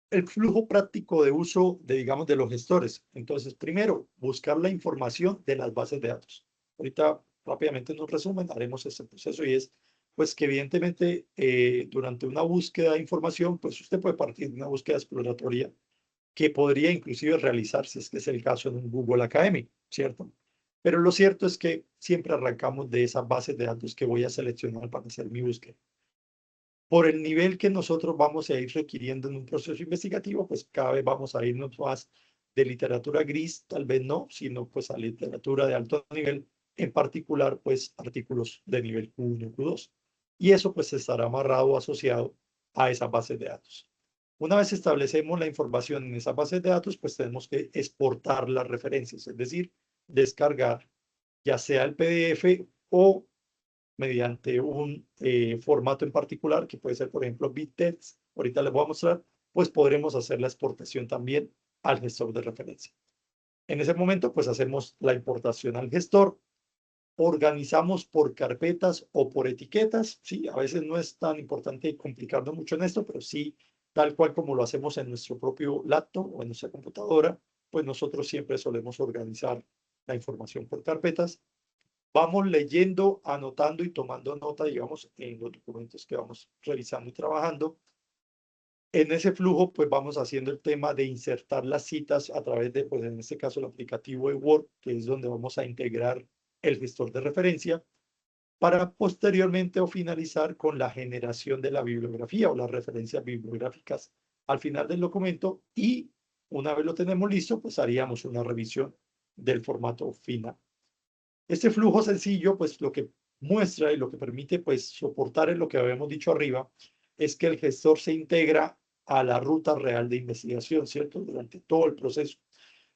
S1: El flujo práctico de uso digamos, de los gestores. Entonces, primero, buscar la información de las bases de datos. Ahorita, rápidamente en un resumen, haremos este proceso y es, pues, que evidentemente, durante una búsqueda de información, pues, usted puede partir de una búsqueda exploratoria que podría inclusive realizar, si es que es el caso, en un Google Academy, ¿cierto? Pero lo cierto es que siempre arrancamos de esas bases de datos que voy a seleccionar para hacer mi búsqueda. Por el nivel que nosotros vamos a ir requiriendo en un proceso investigativo, pues cada vez vamos a irnos más de literatura gris, tal vez no, sino pues a literatura de alto nivel, en particular pues artículos de nivel Q1, Q2. Y eso pues estará amarrado o asociado a esas bases de datos. Una vez establecemos la información en esa base de datos, pues tenemos que exportar las referencias, es decir, descargar ya sea el PDF o mediante un formato en particular, que puede ser, por ejemplo, BitTeX, ahorita les voy a mostrar, pues podremos hacer la exportación también al gestor de referencia. En ese momento, pues hacemos la importación al gestor, organizamos por carpetas o por etiquetas, sí, a veces no es tan importante complicarnos mucho en esto, pero sí, tal cual como lo hacemos en nuestro propio laptop o en nuestra computadora, pues nosotros siempre solemos organizar la información por carpetas. Vamos leyendo, anotando y tomando nota, digamos, en los documentos que vamos revisando y trabajando. En ese flujo, pues vamos haciendo el tema de insertar las citas a través de, pues en este caso, el aplicativo de Word, que es donde vamos a integrar el gestor de referencia, para posteriormente o finalizar con la generación de la bibliografía o las referencias bibliográficas al final del documento, y una vez lo tenemos listo, pues haríamos una revisión del formato final. Este flujo sencillo, pues lo que muestra y lo que permite, pues soportar en lo que habíamos dicho arriba, es que el gestor se integra a la ruta real de investigación, ¿cierto? Durante todo el proceso.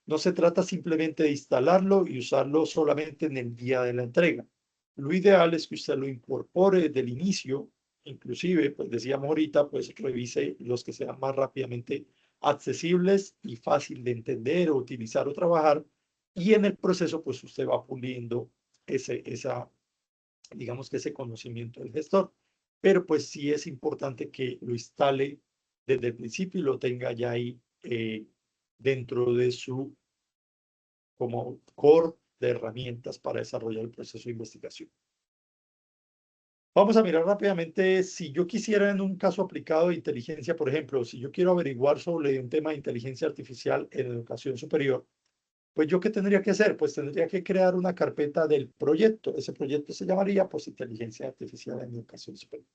S1: No se trata simplemente de instalarlo y usarlo solamente en el día de la entrega. Lo ideal es que usted lo incorpore desde el inicio, inclusive, pues decíamos ahorita, pues revise los que sean más rápidamente accesibles y fácil de entender o utilizar o trabajar, y en el proceso, pues usted va puliendo digamos que ese conocimiento del gestor. Pero pues sí es importante que lo instale desde el principio y lo tenga ya ahí dentro de su como core de herramientas para desarrollar el proceso de investigación. Vamos a mirar rápidamente, si yo quisiera en un caso aplicado de inteligencia, por ejemplo, si yo quiero averiguar sobre un tema de inteligencia artificial en educación superior, pues yo, ¿qué tendría que hacer? Pues tendría que crear una carpeta del proyecto. Ese proyecto se llamaría, pues, inteligencia artificial en educación superior.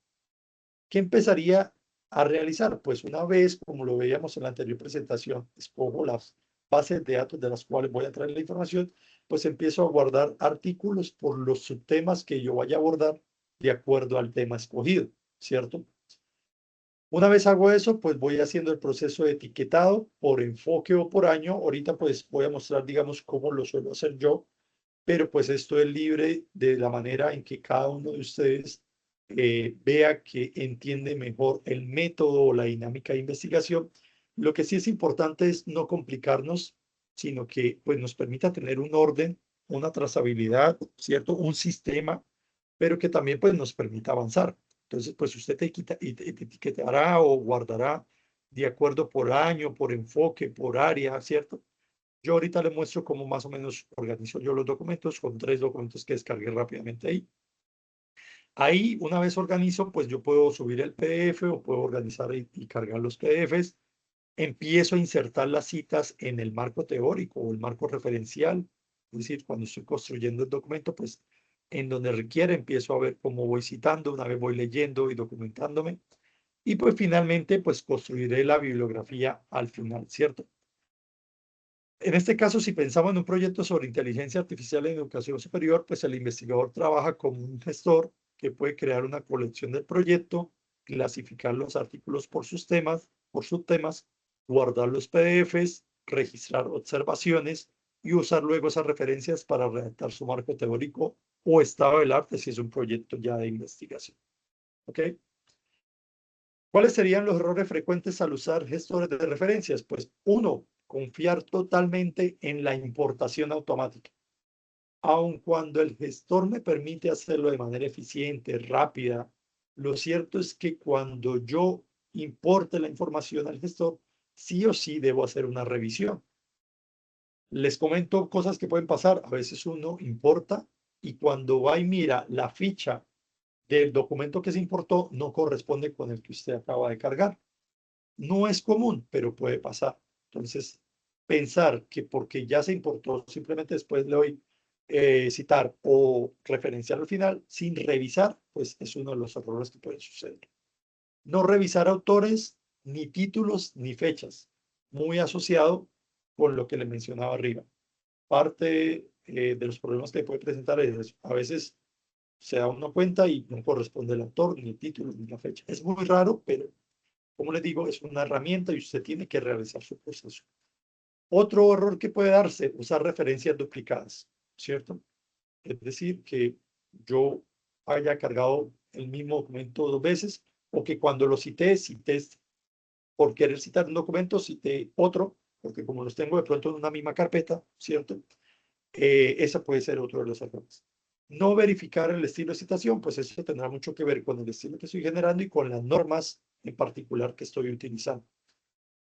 S1: ¿Qué empezaría a realizar? Pues una vez, como lo veíamos en la anterior presentación, escojo las bases de datos de las cuales voy a traer la información, pues empiezo a guardar artículos por los subtemas que yo vaya a abordar de acuerdo al tema escogido, ¿cierto? Una vez hago eso, pues voy haciendo el proceso de etiquetado por enfoque o por año. Ahorita pues voy a mostrar, digamos, cómo lo suelo hacer yo, pero pues esto es libre de la manera en que cada uno de ustedes vea que entiende mejor el método o la dinámica de investigación. Lo que sí es importante es no complicarnos, sino que pues nos permita tener un orden, una trazabilidad, ¿cierto? Un sistema, pero que también pues nos permita avanzar. Entonces, pues usted etiquetará o guardará de acuerdo por año, por enfoque, por área, ¿cierto? Yo ahorita le muestro cómo más o menos organizo yo los documentos con 3 documentos que descargué rápidamente ahí. Ahí, una vez organizo, pues yo puedo subir el PDF o puedo organizar y cargar los PDFs. Empiezo a insertar las citas en el marco teórico o el marco referencial. Es decir, cuando estoy construyendo el documento, pues en donde requiere empiezo a ver cómo voy citando, una vez voy leyendo y documentándome. Y pues finalmente, pues construiré la bibliografía al final, ¿cierto? En este caso, si pensamos en un proyecto sobre inteligencia artificial en educación superior, pues el investigador trabaja como un gestor que puede crear una colección del proyecto, clasificar los artículos por sus temas, por subtemas, guardar los PDFs, registrar observaciones y usar luego esas referencias para redactar su marco teórico o estado del arte si es un proyecto ya de investigación. ¿Ok? ¿Cuáles serían los errores frecuentes al usar gestores de referencias? Pues uno, confiar totalmente en la importación automática. Aun cuando el gestor me permite hacerlo de manera eficiente, rápida, lo cierto es que cuando yo importe la información al gestor, sí o sí debo hacer una revisión. Les comento cosas que pueden pasar. A veces uno importa y cuando va y mira la ficha del documento que se importó, no corresponde con el que usted acaba de cargar. No es común, pero puede pasar. Entonces, pensar que porque ya se importó, simplemente después le doy citar o referenciar al final sin revisar, pues es uno de los errores que pueden suceder. No revisar autores, ni títulos, ni fechas, muy asociado con lo que le mencionaba arriba. Parte de los problemas que puede presentar es eso. A veces se da una cuenta y no corresponde el autor, ni el título, ni la fecha. Es muy raro, pero como les digo, es una herramienta y usted tiene que realizar su proceso. Otro error que puede darse, usar referencias duplicadas, ¿cierto? Es decir, que yo haya cargado el mismo documento 2 veces o que cuando lo cité por querer citar un documento, cité otro, porque como los tengo de pronto en una misma carpeta, ¿cierto? Esa puede ser otro de los errores. No verificar el estilo de citación, pues eso tendrá mucho que ver con el estilo que estoy generando y con las normas en particular que estoy utilizando.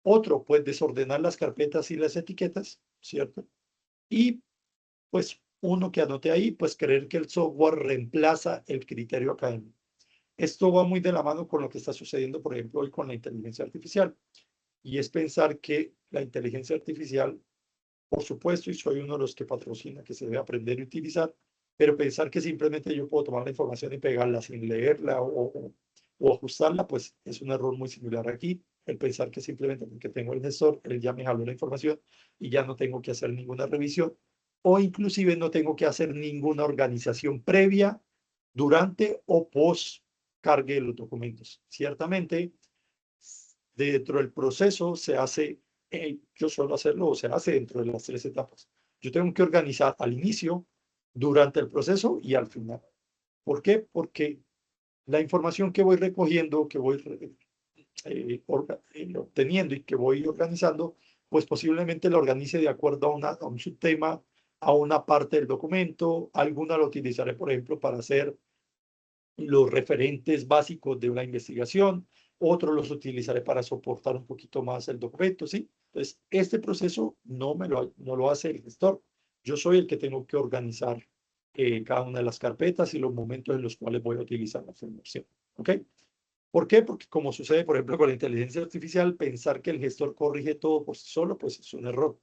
S1: Otro, pues desordenar las carpetas y las etiquetas, ¿cierto? Y pues uno que anote ahí, pues creer que el software reemplaza el criterio académico. Esto va muy de la mano con lo que está sucediendo, por ejemplo, hoy con la inteligencia artificial. Y es pensar que la inteligencia artificial, por supuesto, y soy uno de los que patrocina que se debe aprender y utilizar, pero pensar que simplemente yo puedo tomar la información y pegarla sin leerla o ajustarla, pues es un error muy similar aquí. El pensar que simplemente porque tengo el gestor, él ya me jaló la información y ya no tengo que hacer ninguna revisión o inclusive no tengo que hacer ninguna organización previa, durante o post cargue los documentos. Ciertamente, dentro del proceso se hace, yo suelo hacerlo o se hace dentro de las 3 etapas. Yo tengo que organizar al inicio, durante el proceso y al final. ¿Por qué? Porque la información que voy recogiendo, que voy obteniendo y que voy organizando, pues posiblemente la organice de acuerdo a un subtema, a una parte del documento. Alguna la utilizaré, por ejemplo, para hacer los referentes básicos de una investigación, otros los utilizaré para soportar un poquito más el documento, ¿sí? Entonces, este proceso no lo hace el gestor. Yo soy el que tengo que organizar cada una de las carpetas y los momentos en los cuales voy a utilizar la información, ¿ok? ¿Por qué? Porque como sucede, por ejemplo, con la inteligencia artificial, pensar que el gestor corrige todo por sí solo, pues es un error.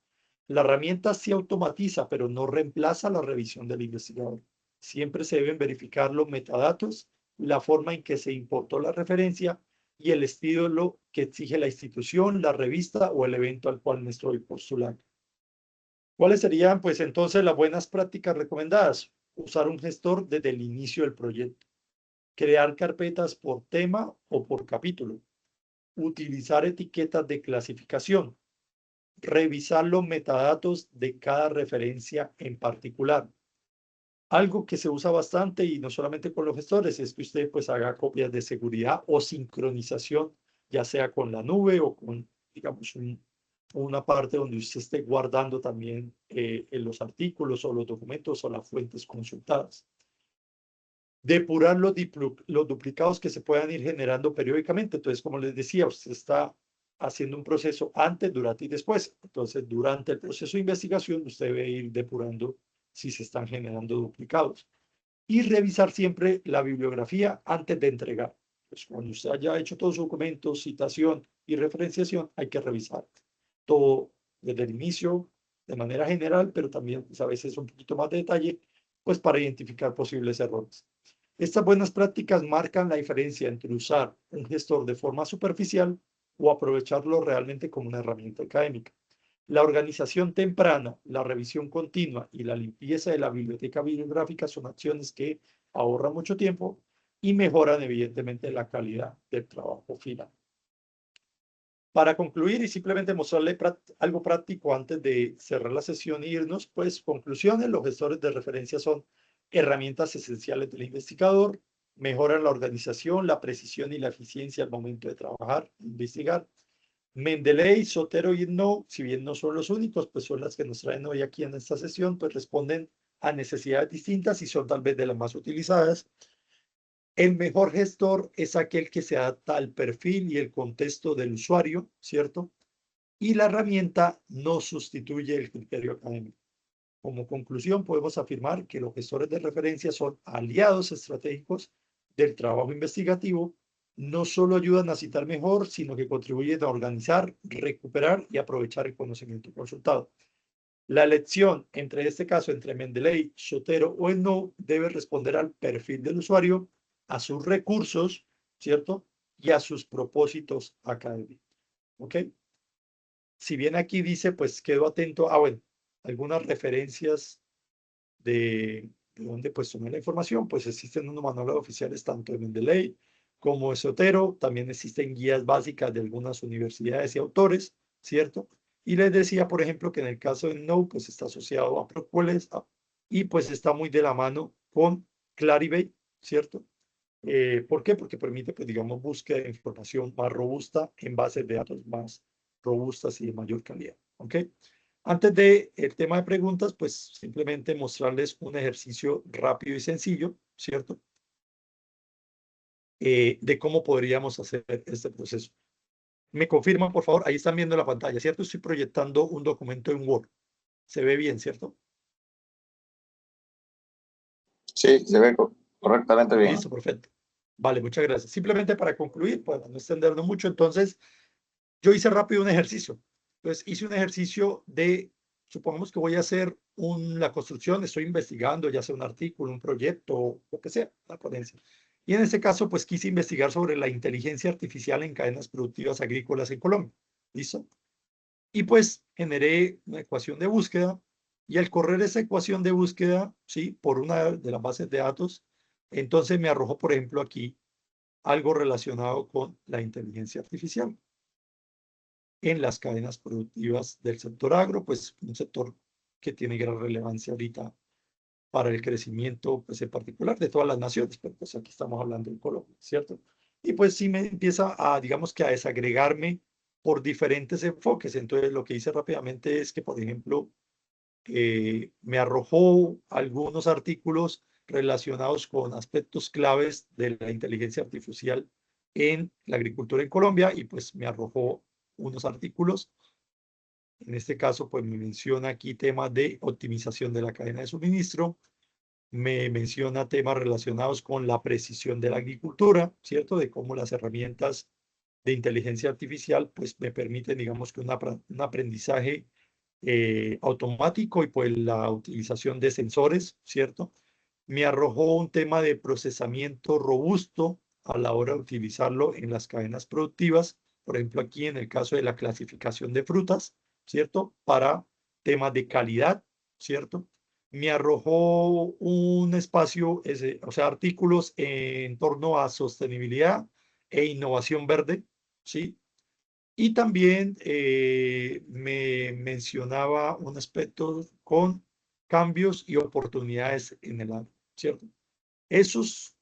S1: La herramienta sí automatiza, pero no reemplaza la revisión del investigador. Siempre se deben verificar los metadatos, la forma en que se importó la referencia y el estilo que exige la institución, la revista o el evento al cual me estoy postulando. ¿Cuáles serían, pues, entonces las buenas prácticas recomendadas? Usar un gestor desde el inicio del proyecto. Crear carpetas por tema o por capítulo. Utilizar etiquetas de clasificación. Revisar los metadatos de cada referencia en particular. Algo que se usa bastante y no solamente con los gestores es que usted pues haga copias de seguridad o sincronización, ya sea con la nube o con, digamos, una parte donde usted esté guardando también en los artículos o los documentos o las fuentes consultadas. Depurar los duplicados que se puedan ir generando periódicamente. Entonces, como les decía, usted está haciendo un proceso antes, durante y después. Entonces, durante el proceso de investigación, usted debe ir depurando si se están generando duplicados. Y revisar siempre la bibliografía antes de entregar. Pues cuando usted haya hecho todos sus documentos, citación y referenciación, hay que revisar todo desde el inicio, de manera general, pero también pues, a veces un poquito más de detalle, pues para identificar posibles errores. Estas buenas prácticas marcan la diferencia entre usar un gestor de forma superficial o aprovecharlo realmente como una herramienta académica. La organización temprana, la revisión continua y la limpieza de la biblioteca bibliográfica son acciones que ahorran mucho tiempo y mejoran evidentemente la calidad del trabajo final. Para concluir y simplemente mostrarle algo práctico antes de cerrar la sesión e irnos, pues conclusiones, los gestores de referencia son herramientas esenciales del investigador, mejoran la organización, la precisión y la eficiencia al momento de trabajar, investigar. Mendeley, Sotero y No, si bien no son los únicos, pues son las que nos traen hoy aquí en esta sesión, pues responden a necesidades distintas y son tal vez de las más utilizadas. El mejor gestor es aquel que se adapta al perfil y el contexto del usuario, ¿cierto? Y la herramienta no sustituye el criterio académico. Como conclusión, podemos afirmar que los gestores de referencia son aliados estratégicos del trabajo investigativo. No solo ayudan a citar mejor, sino que contribuyen a organizar, recuperar y aprovechar el conocimiento consultado. La elección, entre este caso, entre Mendeley, Sotero o el No, debe responder al perfil del usuario, a sus recursos, ¿cierto? Y a sus propósitos académicos. ¿Ok? Si bien aquí dice, pues quedo atento a, bueno, algunas referencias de dónde pues tomé la información, pues existen unos manuales oficiales tanto de Mendeley como Esotero, también existen guías básicas de algunas universidades y autores, ¿cierto? Y les decía, por ejemplo, que en el caso de Node, pues está asociado a Propolis y pues está muy de la mano con Clarivate, ¿cierto? ¿Por qué? Porque permite, pues, digamos, búsqueda de información más robusta en bases de datos más robustas y de mayor calidad, ¿ok? Antes del tema de preguntas, pues simplemente mostrarles un ejercicio rápido y sencillo, ¿cierto? De cómo podríamos hacer este proceso. Me confirman, por favor, ahí están viendo la pantalla, ¿cierto? Estoy proyectando un documento en Word. Se ve bien, ¿cierto?
S2: Sí, se ve correctamente bien.
S1: Listo, perfecto. Vale, muchas gracias. Simplemente para concluir, para no extendernos mucho, entonces, yo hice rápido un ejercicio. Entonces, hice un ejercicio de, supongamos que voy a hacer la construcción, estoy investigando, ya sea un artículo, un proyecto, lo que sea, la ponencia. Y en este caso, pues quise investigar sobre la inteligencia artificial en cadenas productivas agrícolas en Colombia. ¿Listo? Y pues generé una ecuación de búsqueda y al correr esa ecuación de búsqueda, ¿sí? Por una de las bases de datos, entonces me arrojó, por ejemplo, aquí algo relacionado con la inteligencia artificial en las cadenas productivas del sector agro, pues un sector que tiene gran relevancia ahorita para el crecimiento, pues en particular de todas las naciones, pero pues aquí estamos hablando de Colombia, ¿cierto? Y pues sí me empieza a, digamos que a desagregarme por diferentes enfoques. Entonces lo que hice rápidamente es que, por ejemplo, me arrojó algunos artículos relacionados con aspectos claves de la inteligencia artificial en la agricultura en Colombia y pues me arrojó unos artículos. En este caso, pues me menciona aquí temas de optimización de la cadena de suministro, me menciona temas relacionados con la precisión de la agricultura, ¿cierto? De cómo las herramientas de inteligencia artificial, pues me permiten, digamos que un aprendizaje automático y pues la utilización de sensores, ¿cierto? Me arrojó un tema de procesamiento robusto a la hora de utilizarlo en las cadenas productivas, por ejemplo, aquí en el caso de la clasificación de frutas, ¿cierto? Para temas de calidad, ¿cierto? Me arrojó un espacio, o sea, artículos en torno a sostenibilidad e innovación verde, ¿sí? Y también me mencionaba un aspecto con cambios y oportunidades en el área, ¿cierto? Esos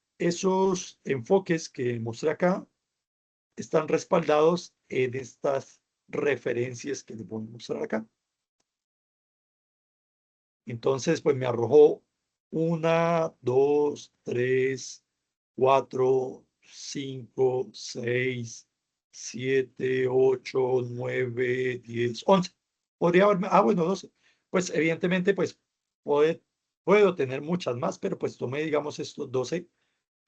S1: enfoques que mostré acá están respaldados en estas referencias que les voy a mostrar acá. Entonces, pues me arrojó 1, 2, 3, 4, 5, 6, 7, 8, 9, 10, 11. Podría haberme, bueno, 12. Pues evidentemente, pues puedo tener muchas más, pero pues tomé, digamos, estos 12.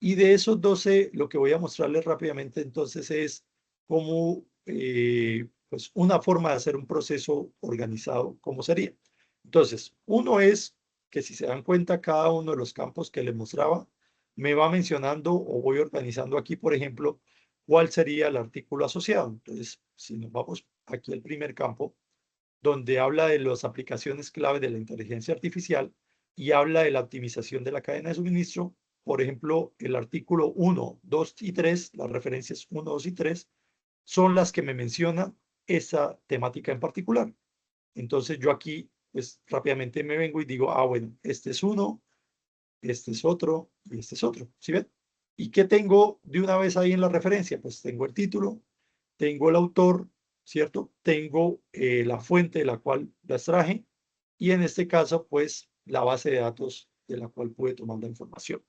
S1: Y de esos 12, lo que voy a mostrarles rápidamente entonces es cómo, pues una forma de hacer un proceso organizado, ¿cómo sería? Entonces, uno es que si se dan cuenta, cada uno de los campos que les mostraba me va mencionando o voy organizando aquí, por ejemplo, cuál sería el artículo asociado. Entonces, si nos vamos aquí al primer campo, donde habla de las aplicaciones clave de la inteligencia artificial y habla de la optimización de la cadena de suministro, por ejemplo, el artículo 1, 2 y 3, las referencias 1, 2 y 3, son las que me mencionan esa temática en particular. Entonces yo aquí, pues rápidamente me vengo y digo, bueno, este es uno, este es otro y este es otro. ¿Sí ven? ¿Y qué tengo de una vez ahí en la referencia? Pues tengo el título, tengo el autor, ¿cierto? Tengo la fuente de la cual la extraje y en este caso, pues la base de datos de la cual pude tomar la información.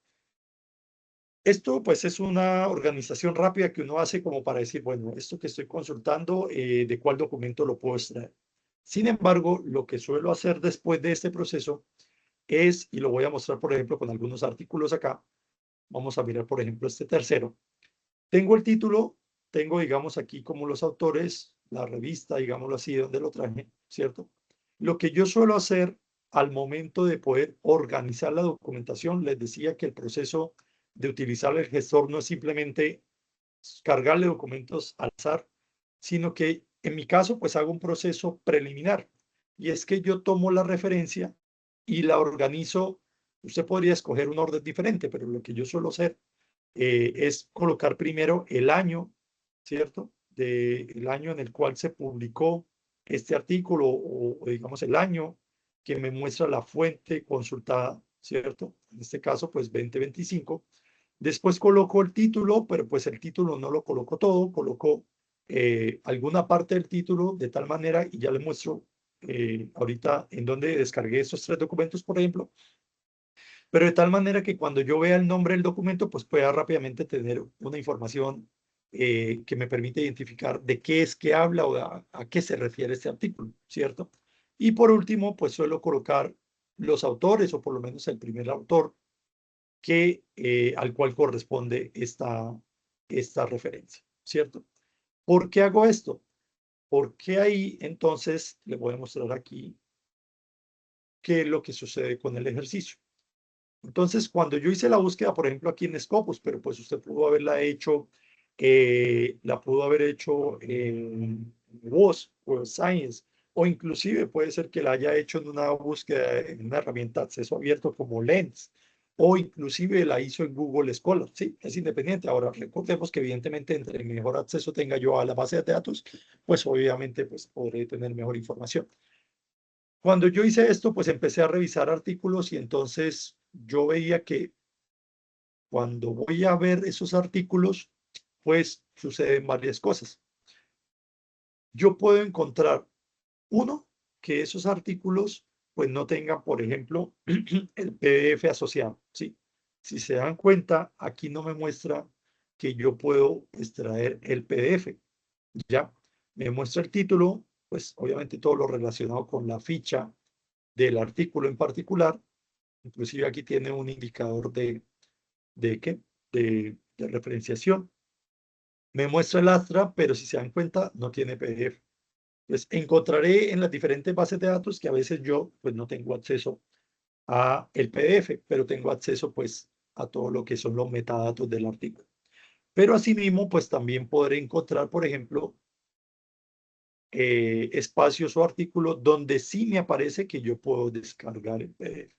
S1: Esto pues es una organización rápida que uno hace como para decir, bueno, esto que estoy consultando, ¿de cuál documento lo puedo extraer? Sin embargo, lo que suelo hacer después de este proceso es, y lo voy a mostrar por ejemplo con algunos artículos acá, vamos a mirar por ejemplo este tercero, tengo el título, tengo digamos aquí como los autores, la revista, digámoslo así, donde lo traje, ¿cierto? Lo que yo suelo hacer al momento de poder organizar la documentación, les decía que el proceso de utilizar el gestor no es simplemente cargarle documentos al azar, sino que en mi caso pues hago un proceso preliminar y es que yo tomo la referencia y la organizo. Usted podría escoger un orden diferente, pero lo que yo suelo hacer es colocar primero el año, ¿cierto? El año en el cual se publicó este artículo o digamos el año que me muestra la fuente consultada, ¿cierto? En este caso, pues 2025. Después coloco el título, pero pues el título no lo coloco todo, coloco alguna parte del título de tal manera y ya le muestro ahorita en donde descargué estos 3 documentos, por ejemplo, pero de tal manera que cuando yo vea el nombre del documento, pues pueda rápidamente tener una información que me permite identificar de qué es que habla o a qué se refiere este artículo, ¿cierto? Y por último, pues suelo colocar los autores o por lo menos el primer autor al cual corresponde esta referencia, ¿cierto? ¿Por qué hago esto? Porque ahí entonces le voy a mostrar aquí qué es lo que sucede con el ejercicio. Entonces, cuando yo hice la búsqueda, por ejemplo, aquí en Scopus, pero pues usted pudo haberla hecho, la pudo haber hecho en WOS o Science, o inclusive puede ser que la haya hecho en una búsqueda en una herramienta de acceso abierto como Lens, o inclusive la hizo en Google Scholar, sí, es independiente. Ahora, recordemos que evidentemente entre mejor acceso tenga yo a la base de datos, pues obviamente pues podré tener mejor información. Cuando yo hice esto, pues empecé a revisar artículos y entonces yo veía que cuando voy a ver esos artículos, pues suceden varias cosas. Yo puedo encontrar, uno, que esos artículos pues no tengan, por ejemplo, el PDF asociado, ¿sí? Si se dan cuenta, aquí no me muestra que yo puedo extraer el PDF, ¿ya? Me muestra el título, pues obviamente todo lo relacionado con la ficha del artículo en particular. Inclusive aquí tiene un indicador ¿de qué? De referenciación. Me muestra el Astra, pero si se dan cuenta, no tiene PDF. Pues encontraré en las diferentes bases de datos que a veces yo pues no tengo acceso a el PDF, pero tengo acceso pues a todo lo que son los metadatos del artículo. Pero asimismo, pues también podré encontrar, por ejemplo, espacios o artículos donde sí me aparece que yo puedo descargar el PDF.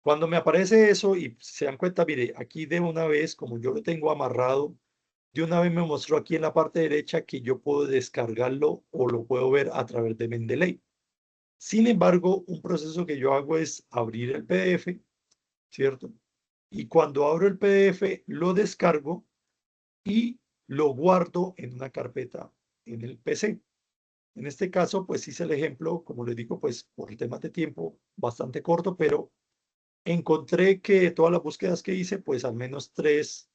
S1: Cuando me aparece eso y se dan cuenta, mire, aquí de una vez, como yo lo tengo amarrado, de una vez me mostró aquí en la parte derecha que yo puedo descargarlo o lo puedo ver a través de Mendeley. Sin embargo, un proceso que yo hago es abrir el PDF, ¿cierto? Y cuando abro el PDF, lo descargo y lo guardo en una carpeta en el PC. En este caso, pues hice el ejemplo, como les digo, pues por el tema de tiempo, bastante corto, pero encontré que de todas las búsquedas que hice, pues al menos 3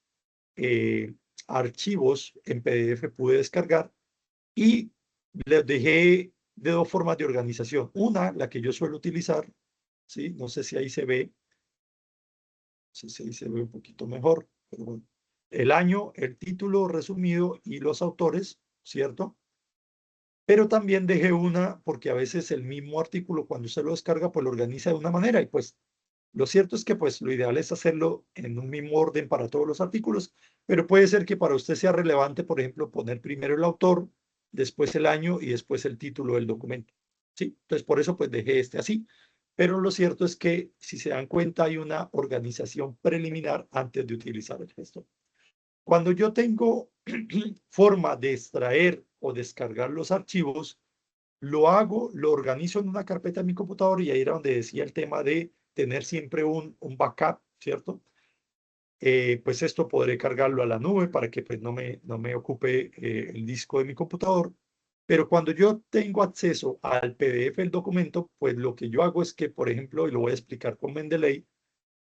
S1: archivos en PDF pude descargar y les dejé de 2 formas de organización. Una, la que yo suelo utilizar, ¿sí? No sé si ahí se ve, no sé si ahí se ve un poquito mejor, pero bueno. El año, el título resumido y los autores, ¿cierto? Pero también dejé una, porque a veces el mismo artículo, cuando usted lo descarga, pues lo organiza de una manera y pues lo cierto es que pues lo ideal es hacerlo en un mismo orden para todos los artículos, pero puede ser que para usted sea relevante, por ejemplo, poner primero el autor, después el año y después el título del documento. ¿Sí? Entonces por eso pues dejé este así. Pero lo cierto es que si se dan cuenta hay una organización preliminar antes de utilizar el gestor. Cuando yo tengo forma de extraer o descargar los archivos, lo hago, lo organizo en una carpeta en mi computador y ahí era donde decía el tema de tener siempre un backup, ¿cierto? Pues esto podré cargarlo a la nube para que pues no me ocupe el disco de mi computador. Pero cuando yo tengo acceso al PDF del documento, pues lo que yo hago es que, por ejemplo, y lo voy a explicar con Mendeley,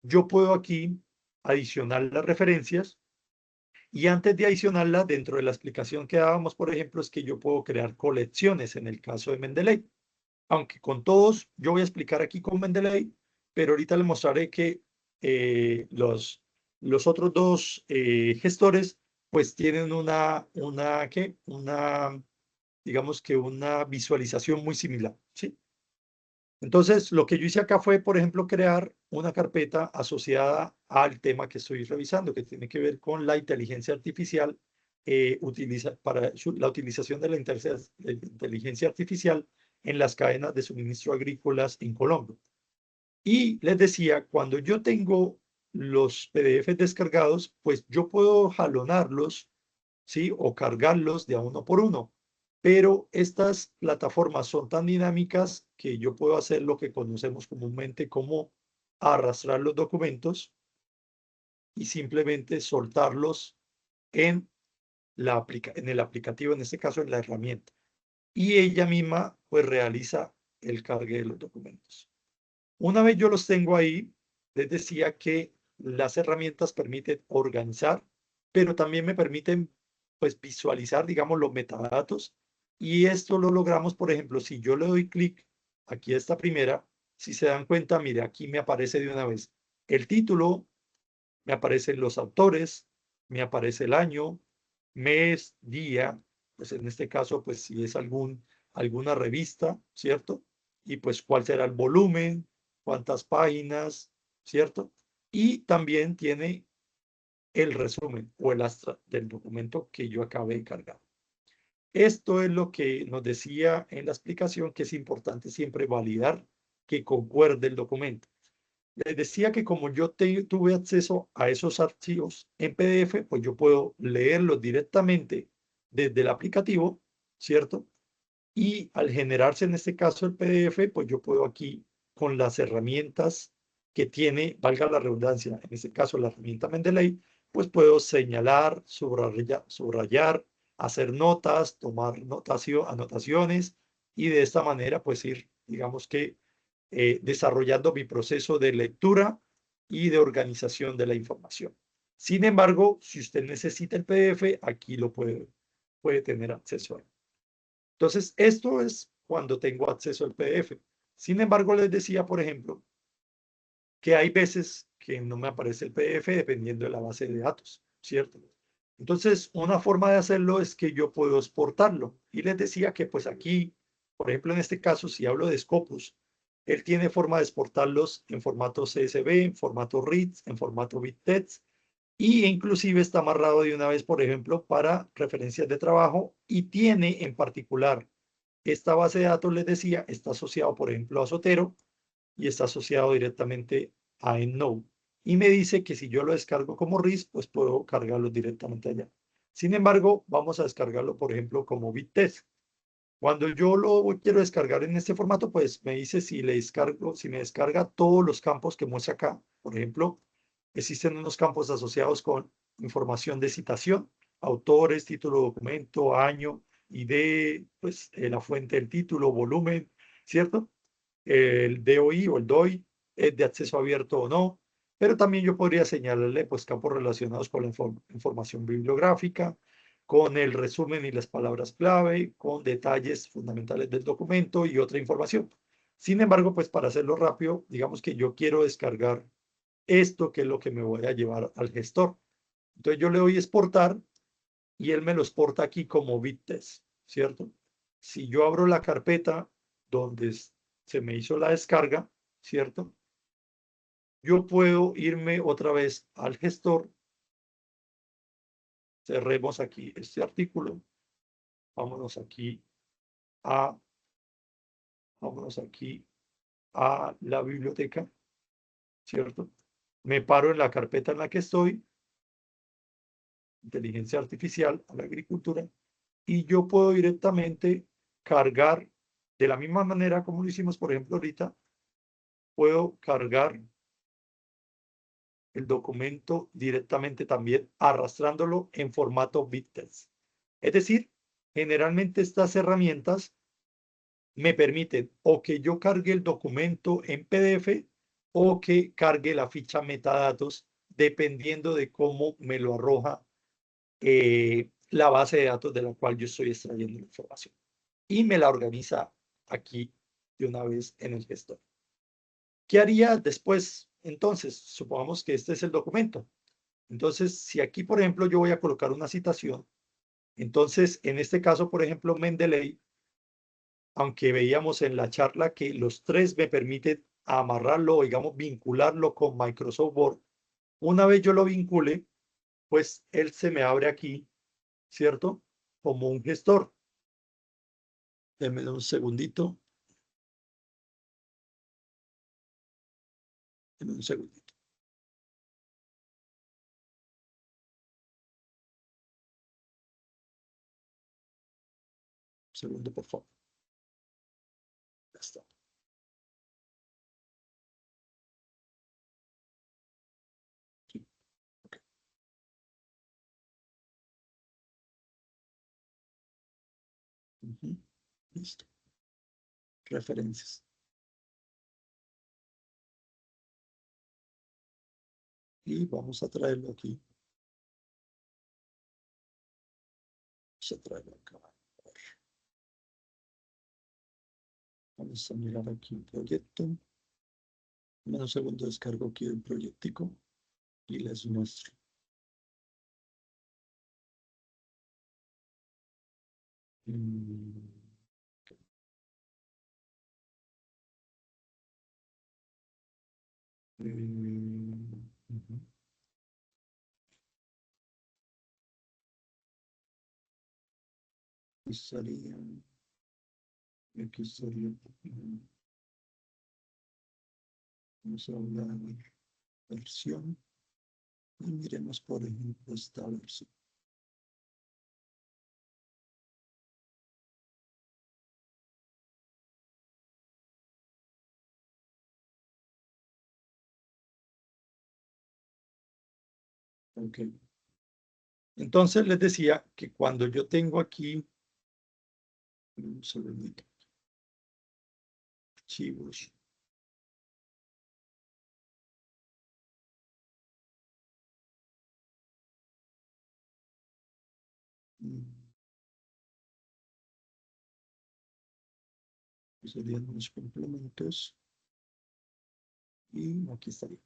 S1: yo puedo aquí adicionar las referencias y antes de adicionarla, dentro de la explicación que dábamos, por ejemplo, es que yo puedo crear colecciones en el caso de Mendeley. Aunque con todos, yo voy a explicar aquí con Mendeley, pero ahorita les mostraré que los otros 2 gestores, pues tienen digamos que una visualización muy similar, ¿sí? Entonces, lo que yo hice acá fue, por ejemplo, crear una carpeta asociada al tema que estoy revisando, que tiene que ver con la inteligencia artificial, para la utilización de la inteligencia artificial en las cadenas de suministro agrícolas en Colombia. Y les decía, cuando yo tengo los PDFs descargados, pues yo puedo jalonarlos, ¿sí? O cargarlos de a uno por uno. Pero estas plataformas son tan dinámicas que yo puedo hacer lo que conocemos comúnmente como arrastrar los documentos y simplemente soltarlos en en el aplicativo, en este caso en la herramienta. Y ella misma pues realiza el cargue de los documentos. Una vez yo los tengo ahí, les decía que las herramientas permiten organizar, pero también me permiten pues visualizar, digamos, los metadatos. Y esto lo logramos, por ejemplo, si yo le doy clic aquí a esta primera, si se dan cuenta, mire, aquí me aparece de una vez el título, me aparecen los autores, me aparece el año, mes, día, pues en este caso, pues si es alguna revista, ¿cierto? Y pues cuál será el volumen, cuántas páginas, ¿cierto? Y también tiene el resumen o el astra del documento que yo acabé de cargar. Esto es lo que nos decía en la explicación, que es importante siempre validar que concuerde el documento. Les decía que como yo tuve acceso a esos archivos en PDF, pues yo puedo leerlos directamente desde el aplicativo, ¿cierto? Y al generarse en este caso el PDF, pues yo puedo aquí con las herramientas que tiene, valga la redundancia, en este caso la herramienta Mendeley, pues puedo señalar, subrayar, hacer notas, tomar anotaciones y de esta manera pues ir, digamos que desarrollando mi proceso de lectura y de organización de la información. Sin embargo, si usted necesita el PDF, aquí lo puede tener acceso a él. Entonces, esto es cuando tengo acceso al PDF. Sin embargo, les decía, por ejemplo, que hay veces que no me aparece el PDF dependiendo de la base de datos, ¿cierto? Entonces, una forma de hacerlo es que yo puedo exportarlo. Y les decía que pues aquí, por ejemplo, en este caso, si hablo de Scopus, él tiene forma de exportarlos en formato CSV, en formato RIDS, en formato BitTeX, y inclusive está amarrado de una vez, por ejemplo, para referencias de trabajo y tiene en particular esta base de datos, les decía, está asociado, por ejemplo, a Zotero y está asociado directamente a EndNote. Y me dice que si yo lo descargo como RIS, pues puedo cargarlo directamente allá. Sin embargo, vamos a descargarlo, por ejemplo, como BitTest. Cuando yo lo quiero descargar en este formato, pues me dice si me descarga todos los campos que muestra acá. Por ejemplo, existen unos campos asociados con información de citación, autores, título, documento, año, ID, pues la fuente del título, volumen, ¿cierto? El DOI o el DOI es de acceso abierto o no, pero también yo podría señalarle pues campos relacionados con la información bibliográfica, con el resumen y las palabras clave, con detalles fundamentales del documento y otra información. Sin embargo, pues para hacerlo rápido, digamos que yo quiero descargar esto, que es lo que me voy a llevar al gestor. Entonces yo le doy exportar y él me lo exporta aquí como BitTest, ¿cierto? Si yo abro la carpeta donde se me hizo la descarga, ¿cierto? Yo puedo irme otra vez al gestor. Cerremos aquí este artículo. Vámonos aquí a, vámonos aquí a la biblioteca, ¿cierto? Me paro en la carpeta en la que estoy, inteligencia artificial a la agricultura, y yo puedo directamente cargar de la misma manera como lo hicimos, por ejemplo, ahorita, puedo cargar el documento directamente también arrastrándolo en formato BitText. Es decir, generalmente estas herramientas me permiten o que yo cargue el documento en PDF o que cargue la ficha metadatos dependiendo de cómo me lo arroja la base de datos de la cual yo estoy extrayendo la información. Y me la organiza aquí de una vez en el gestor. ¿Qué haría después? Entonces, supongamos que este es el documento. Entonces, si aquí, por ejemplo, yo voy a colocar una citación, entonces, en este caso, por ejemplo, Mendeley, aunque veíamos en la charla que los tres me permiten amarrarlo, o digamos, vincularlo con Microsoft Word, una vez yo lo vincule, pues él se me abre aquí, ¿cierto? Como un gestor. Denme un segundito. Denme un segundito. segundo, por favor. Ya está. Sí. Okay. Listo. Referencias. Y vamos a traerlo aquí. Vamos a traerlo acá. Vamos a mirar aquí el proyecto. Un segundo, descargo aquí el proyectico y les muestro. Aquí estaría. Vamos a hablar de versión. Y miremos, por ejemplo, esta versión. Ok. Entonces les decía que cuando yo tengo aquí un segundito, archivos, serían los complementos y aquí estaría.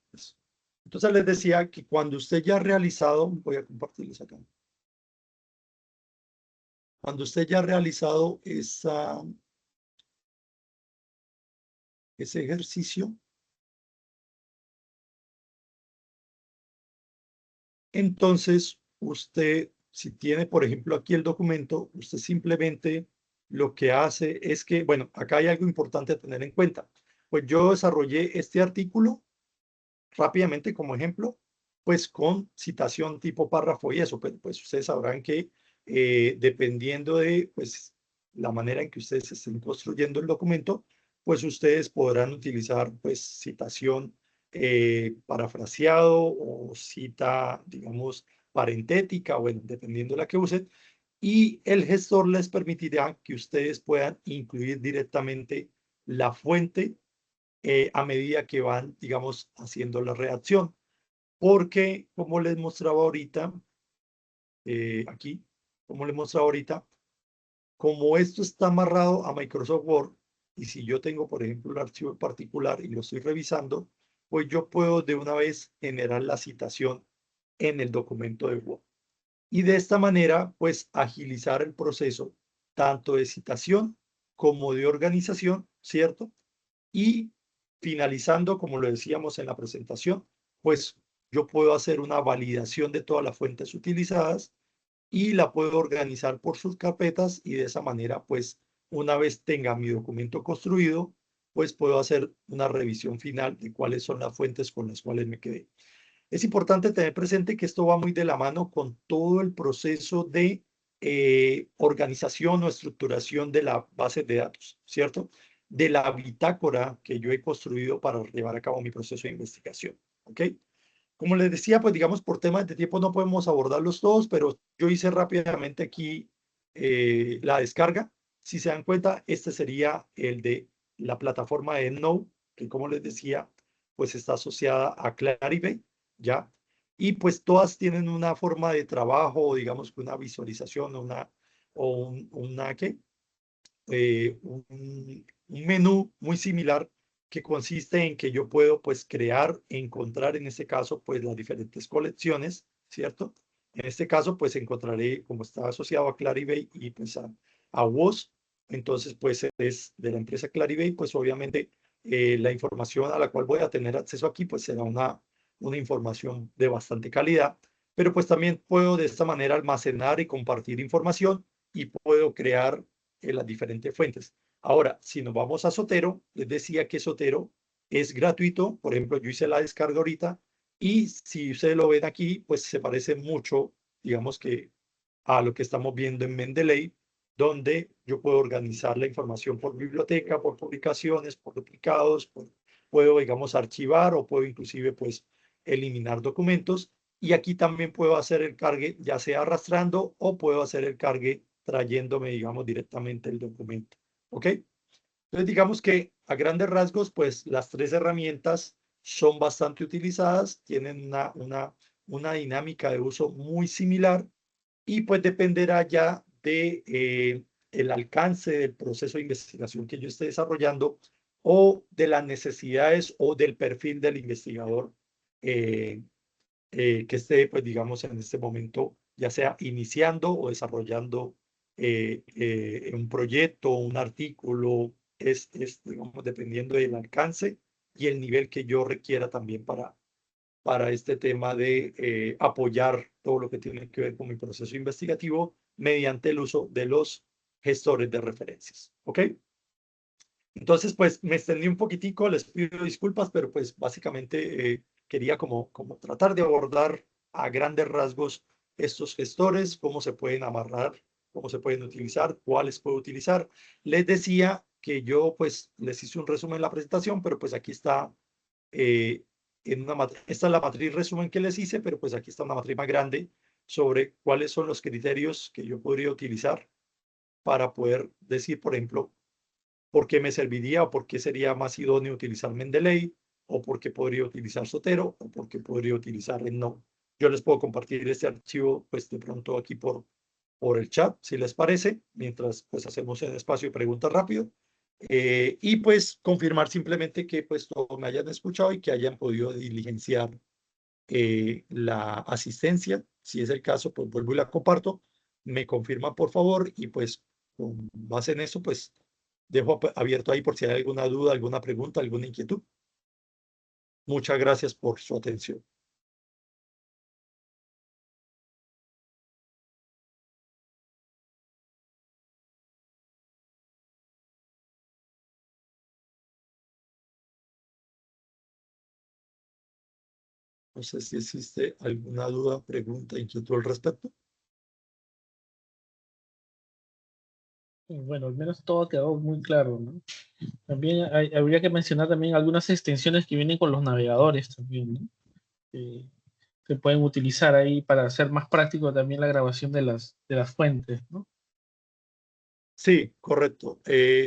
S1: Entonces les decía que cuando usted ya ha realizado, voy a compartirles acá. Cuando usted ya ha realizado ese ejercicio, entonces usted, si tiene, por ejemplo, aquí el documento, usted simplemente lo que hace es que, bueno, acá hay algo importante a tener en cuenta. Pues yo desarrollé este artículo rápidamente como ejemplo, pues con citación tipo párrafo y eso, pero pues ustedes sabrán que dependiendo de pues la manera en que ustedes estén construyendo el documento, pues ustedes podrán utilizar pues citación parafraseado o cita, digamos, parentética, bueno, dependiendo de la que usen, y el gestor les permitirá que ustedes puedan incluir directamente la fuente a medida que van, digamos, haciendo la reacción. Porque, como les mostraba ahorita, aquí, como les mostraba ahorita, como esto está amarrado a Microsoft Word, y si yo tengo, por ejemplo, un archivo en particular y lo estoy revisando, pues yo puedo de una vez generar la citación en el documento de Word. Y de esta manera, pues agilizar el proceso tanto de citación como de organización, ¿cierto? Y finalizando, como lo decíamos en la presentación, pues yo puedo hacer una validación de todas las fuentes utilizadas y la puedo organizar por sus carpetas y de esa manera, pues una vez tenga mi documento construido, pues puedo hacer una revisión final de cuáles son las fuentes con las cuales me quedé. Es importante tener presente que esto va muy de la mano con todo el proceso de organización o estructuración de la base de datos, ¿cierto? De la bitácora que yo he construido para llevar a cabo mi proceso de investigación, ¿ok? Como les decía, pues digamos, por temas de tiempo no podemos abordarlos todos, pero yo hice rápidamente aquí la descarga. Si se dan cuenta, este sería el de la plataforma de EndNote, que como les decía, pues está asociada a Clarivate, ¿ya? Y pues todas tienen una forma de trabajo, digamos que una visualización, ¿qué? Un menú muy similar que consiste en que yo puedo pues crear, encontrar en este caso pues las diferentes colecciones, ¿cierto? En este caso pues encontraré como está asociado a Clarivate y pues a WOS, entonces pues es de la empresa Clarivate, pues obviamente la información a la cual voy a tener acceso aquí pues será una información de bastante calidad, pero pues también puedo de esta manera almacenar y compartir información y puedo crear las diferentes fuentes. Ahora, si nos vamos a Zotero, les decía que Zotero es gratuito. Por ejemplo, yo hice la descarga ahorita y si ustedes lo ven aquí, pues se parece mucho, digamos que a lo que estamos viendo en Mendeley, donde yo puedo organizar la información por biblioteca, por publicaciones, por duplicados, puedo, digamos, archivar o puedo inclusive, pues, eliminar documentos. Y aquí también puedo hacer el cargue, ya sea arrastrando o puedo hacer el cargue trayéndome, digamos, directamente el documento. ¿Ok? Entonces, digamos que a grandes rasgos, pues las tres herramientas son bastante utilizadas, tienen una dinámica de uso muy similar y pues dependerá ya de el alcance del proceso de investigación que yo esté desarrollando o de las necesidades o del perfil del investigador eh, que esté, pues digamos, en este momento, ya sea iniciando o desarrollando un proyecto, un artículo, digamos, dependiendo del alcance y el nivel que yo requiera también para este tema de apoyar todo lo que tiene que ver con mi proceso investigativo mediante el uso de los gestores de referencias. ¿Ok? Entonces, pues me extendí un poquitico, les pido disculpas, pero pues básicamente quería como tratar de abordar a grandes rasgos estos gestores, cómo se pueden amarrar, cómo se pueden utilizar, cuáles puedo utilizar. Les decía que yo pues les hice un resumen en la presentación, pero pues aquí está, esta es la matriz resumen que les hice, pero pues aquí está una matriz más grande sobre cuáles son los criterios que yo podría utilizar para poder decir, por ejemplo, por qué me serviría o por qué sería más idóneo utilizar Mendeley o por qué podría utilizar Zotero o por qué podría utilizar no. Yo les puedo compartir este archivo pues de pronto aquí por el chat, si les parece, mientras pues hacemos el espacio de preguntas rápido. Y pues confirmar simplemente que pues todos me hayan escuchado y que hayan podido diligenciar la asistencia. Si es el caso, pues vuelvo y la comparto. Me confirma por favor y pues con base en eso pues dejo abierto ahí por si hay alguna duda, alguna pregunta, alguna inquietud. Muchas gracias por su atención. No sé si existe alguna duda, pregunta, inquietud al respecto.
S3: Bueno, al menos todo ha quedado muy claro, ¿no? También habría que mencionar también algunas extensiones que vienen con los navegadores también, ¿no? Que se pueden utilizar ahí para hacer más práctico también la grabación de las fuentes, ¿no?
S1: Sí, correcto.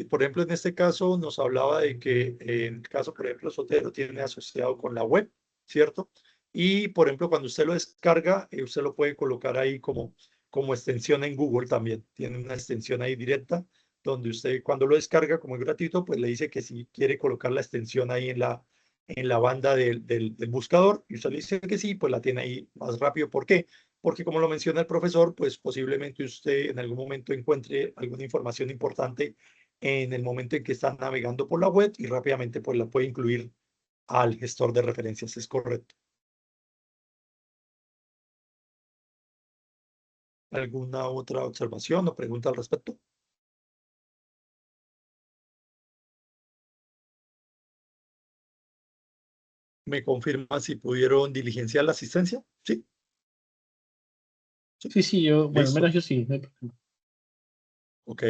S1: Por ejemplo, en este caso nos hablaba de que en el caso, por ejemplo, Sotero tiene asociado con la web, ¿cierto? Y, por ejemplo, cuando usted lo descarga, usted lo puede colocar ahí como extensión en Google también. Tiene una extensión ahí directa, donde usted cuando lo descarga como es gratuito, pues le dice que si quiere colocar la extensión ahí en la banda del buscador, y usted le dice que sí, pues la tiene ahí más rápido. ¿Por qué? Porque como lo menciona el profesor, pues posiblemente usted en algún momento encuentre alguna información importante en el momento en que está navegando por la web y rápidamente pues la puede incluir al gestor de referencias. Es correcto. ¿Alguna otra observación o pregunta al respecto? ¿Me confirma si pudieron diligenciar la asistencia? Sí.
S3: Sí, sí, bueno, al
S1: Listo.
S3: menos yo sí. No hay problema.
S1: Ok.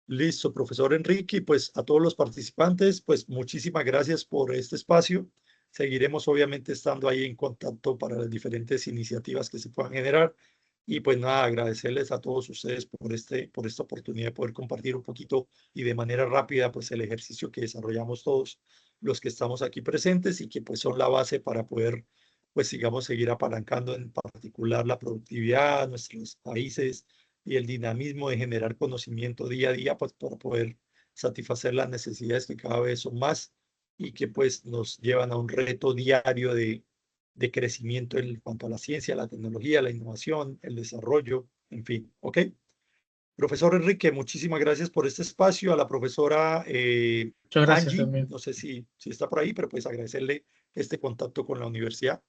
S1: Listo, profesor Enrique, y pues a todos los participantes, pues muchísimas gracias por este espacio. Seguiremos obviamente estando ahí en contacto para las diferentes iniciativas que se puedan generar. Y pues nada, agradecerles a todos ustedes por esta oportunidad de poder compartir un poquito y de manera rápida pues el ejercicio que desarrollamos todos los que estamos aquí presentes y que pues son la base para poder pues sigamos seguir apalancando en particular la productividad, nuestros países y el dinamismo de generar conocimiento día a día pues, para poder satisfacer las necesidades que cada vez son más y que pues nos llevan a un reto diario de crecimiento en cuanto a la ciencia, la tecnología, la innovación, el desarrollo, en fin, ¿ok? Profesor Enrique, muchísimas gracias por este espacio. A la profesora
S3: Muchas gracias
S1: Angie,
S3: también.
S1: no sé si está por ahí, pero pues agradecerle este contacto con la universidad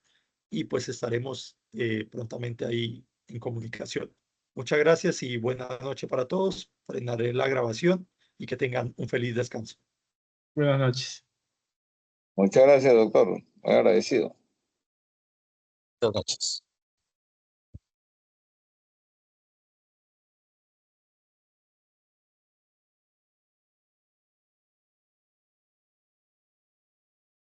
S1: y pues estaremos prontamente ahí en comunicación. Muchas gracias y buena noche para todos. Frenaré la grabación y que tengan un feliz descanso.
S3: Buenas noches.
S2: Muchas gracias, doctor. Muy agradecido. Buenas noches.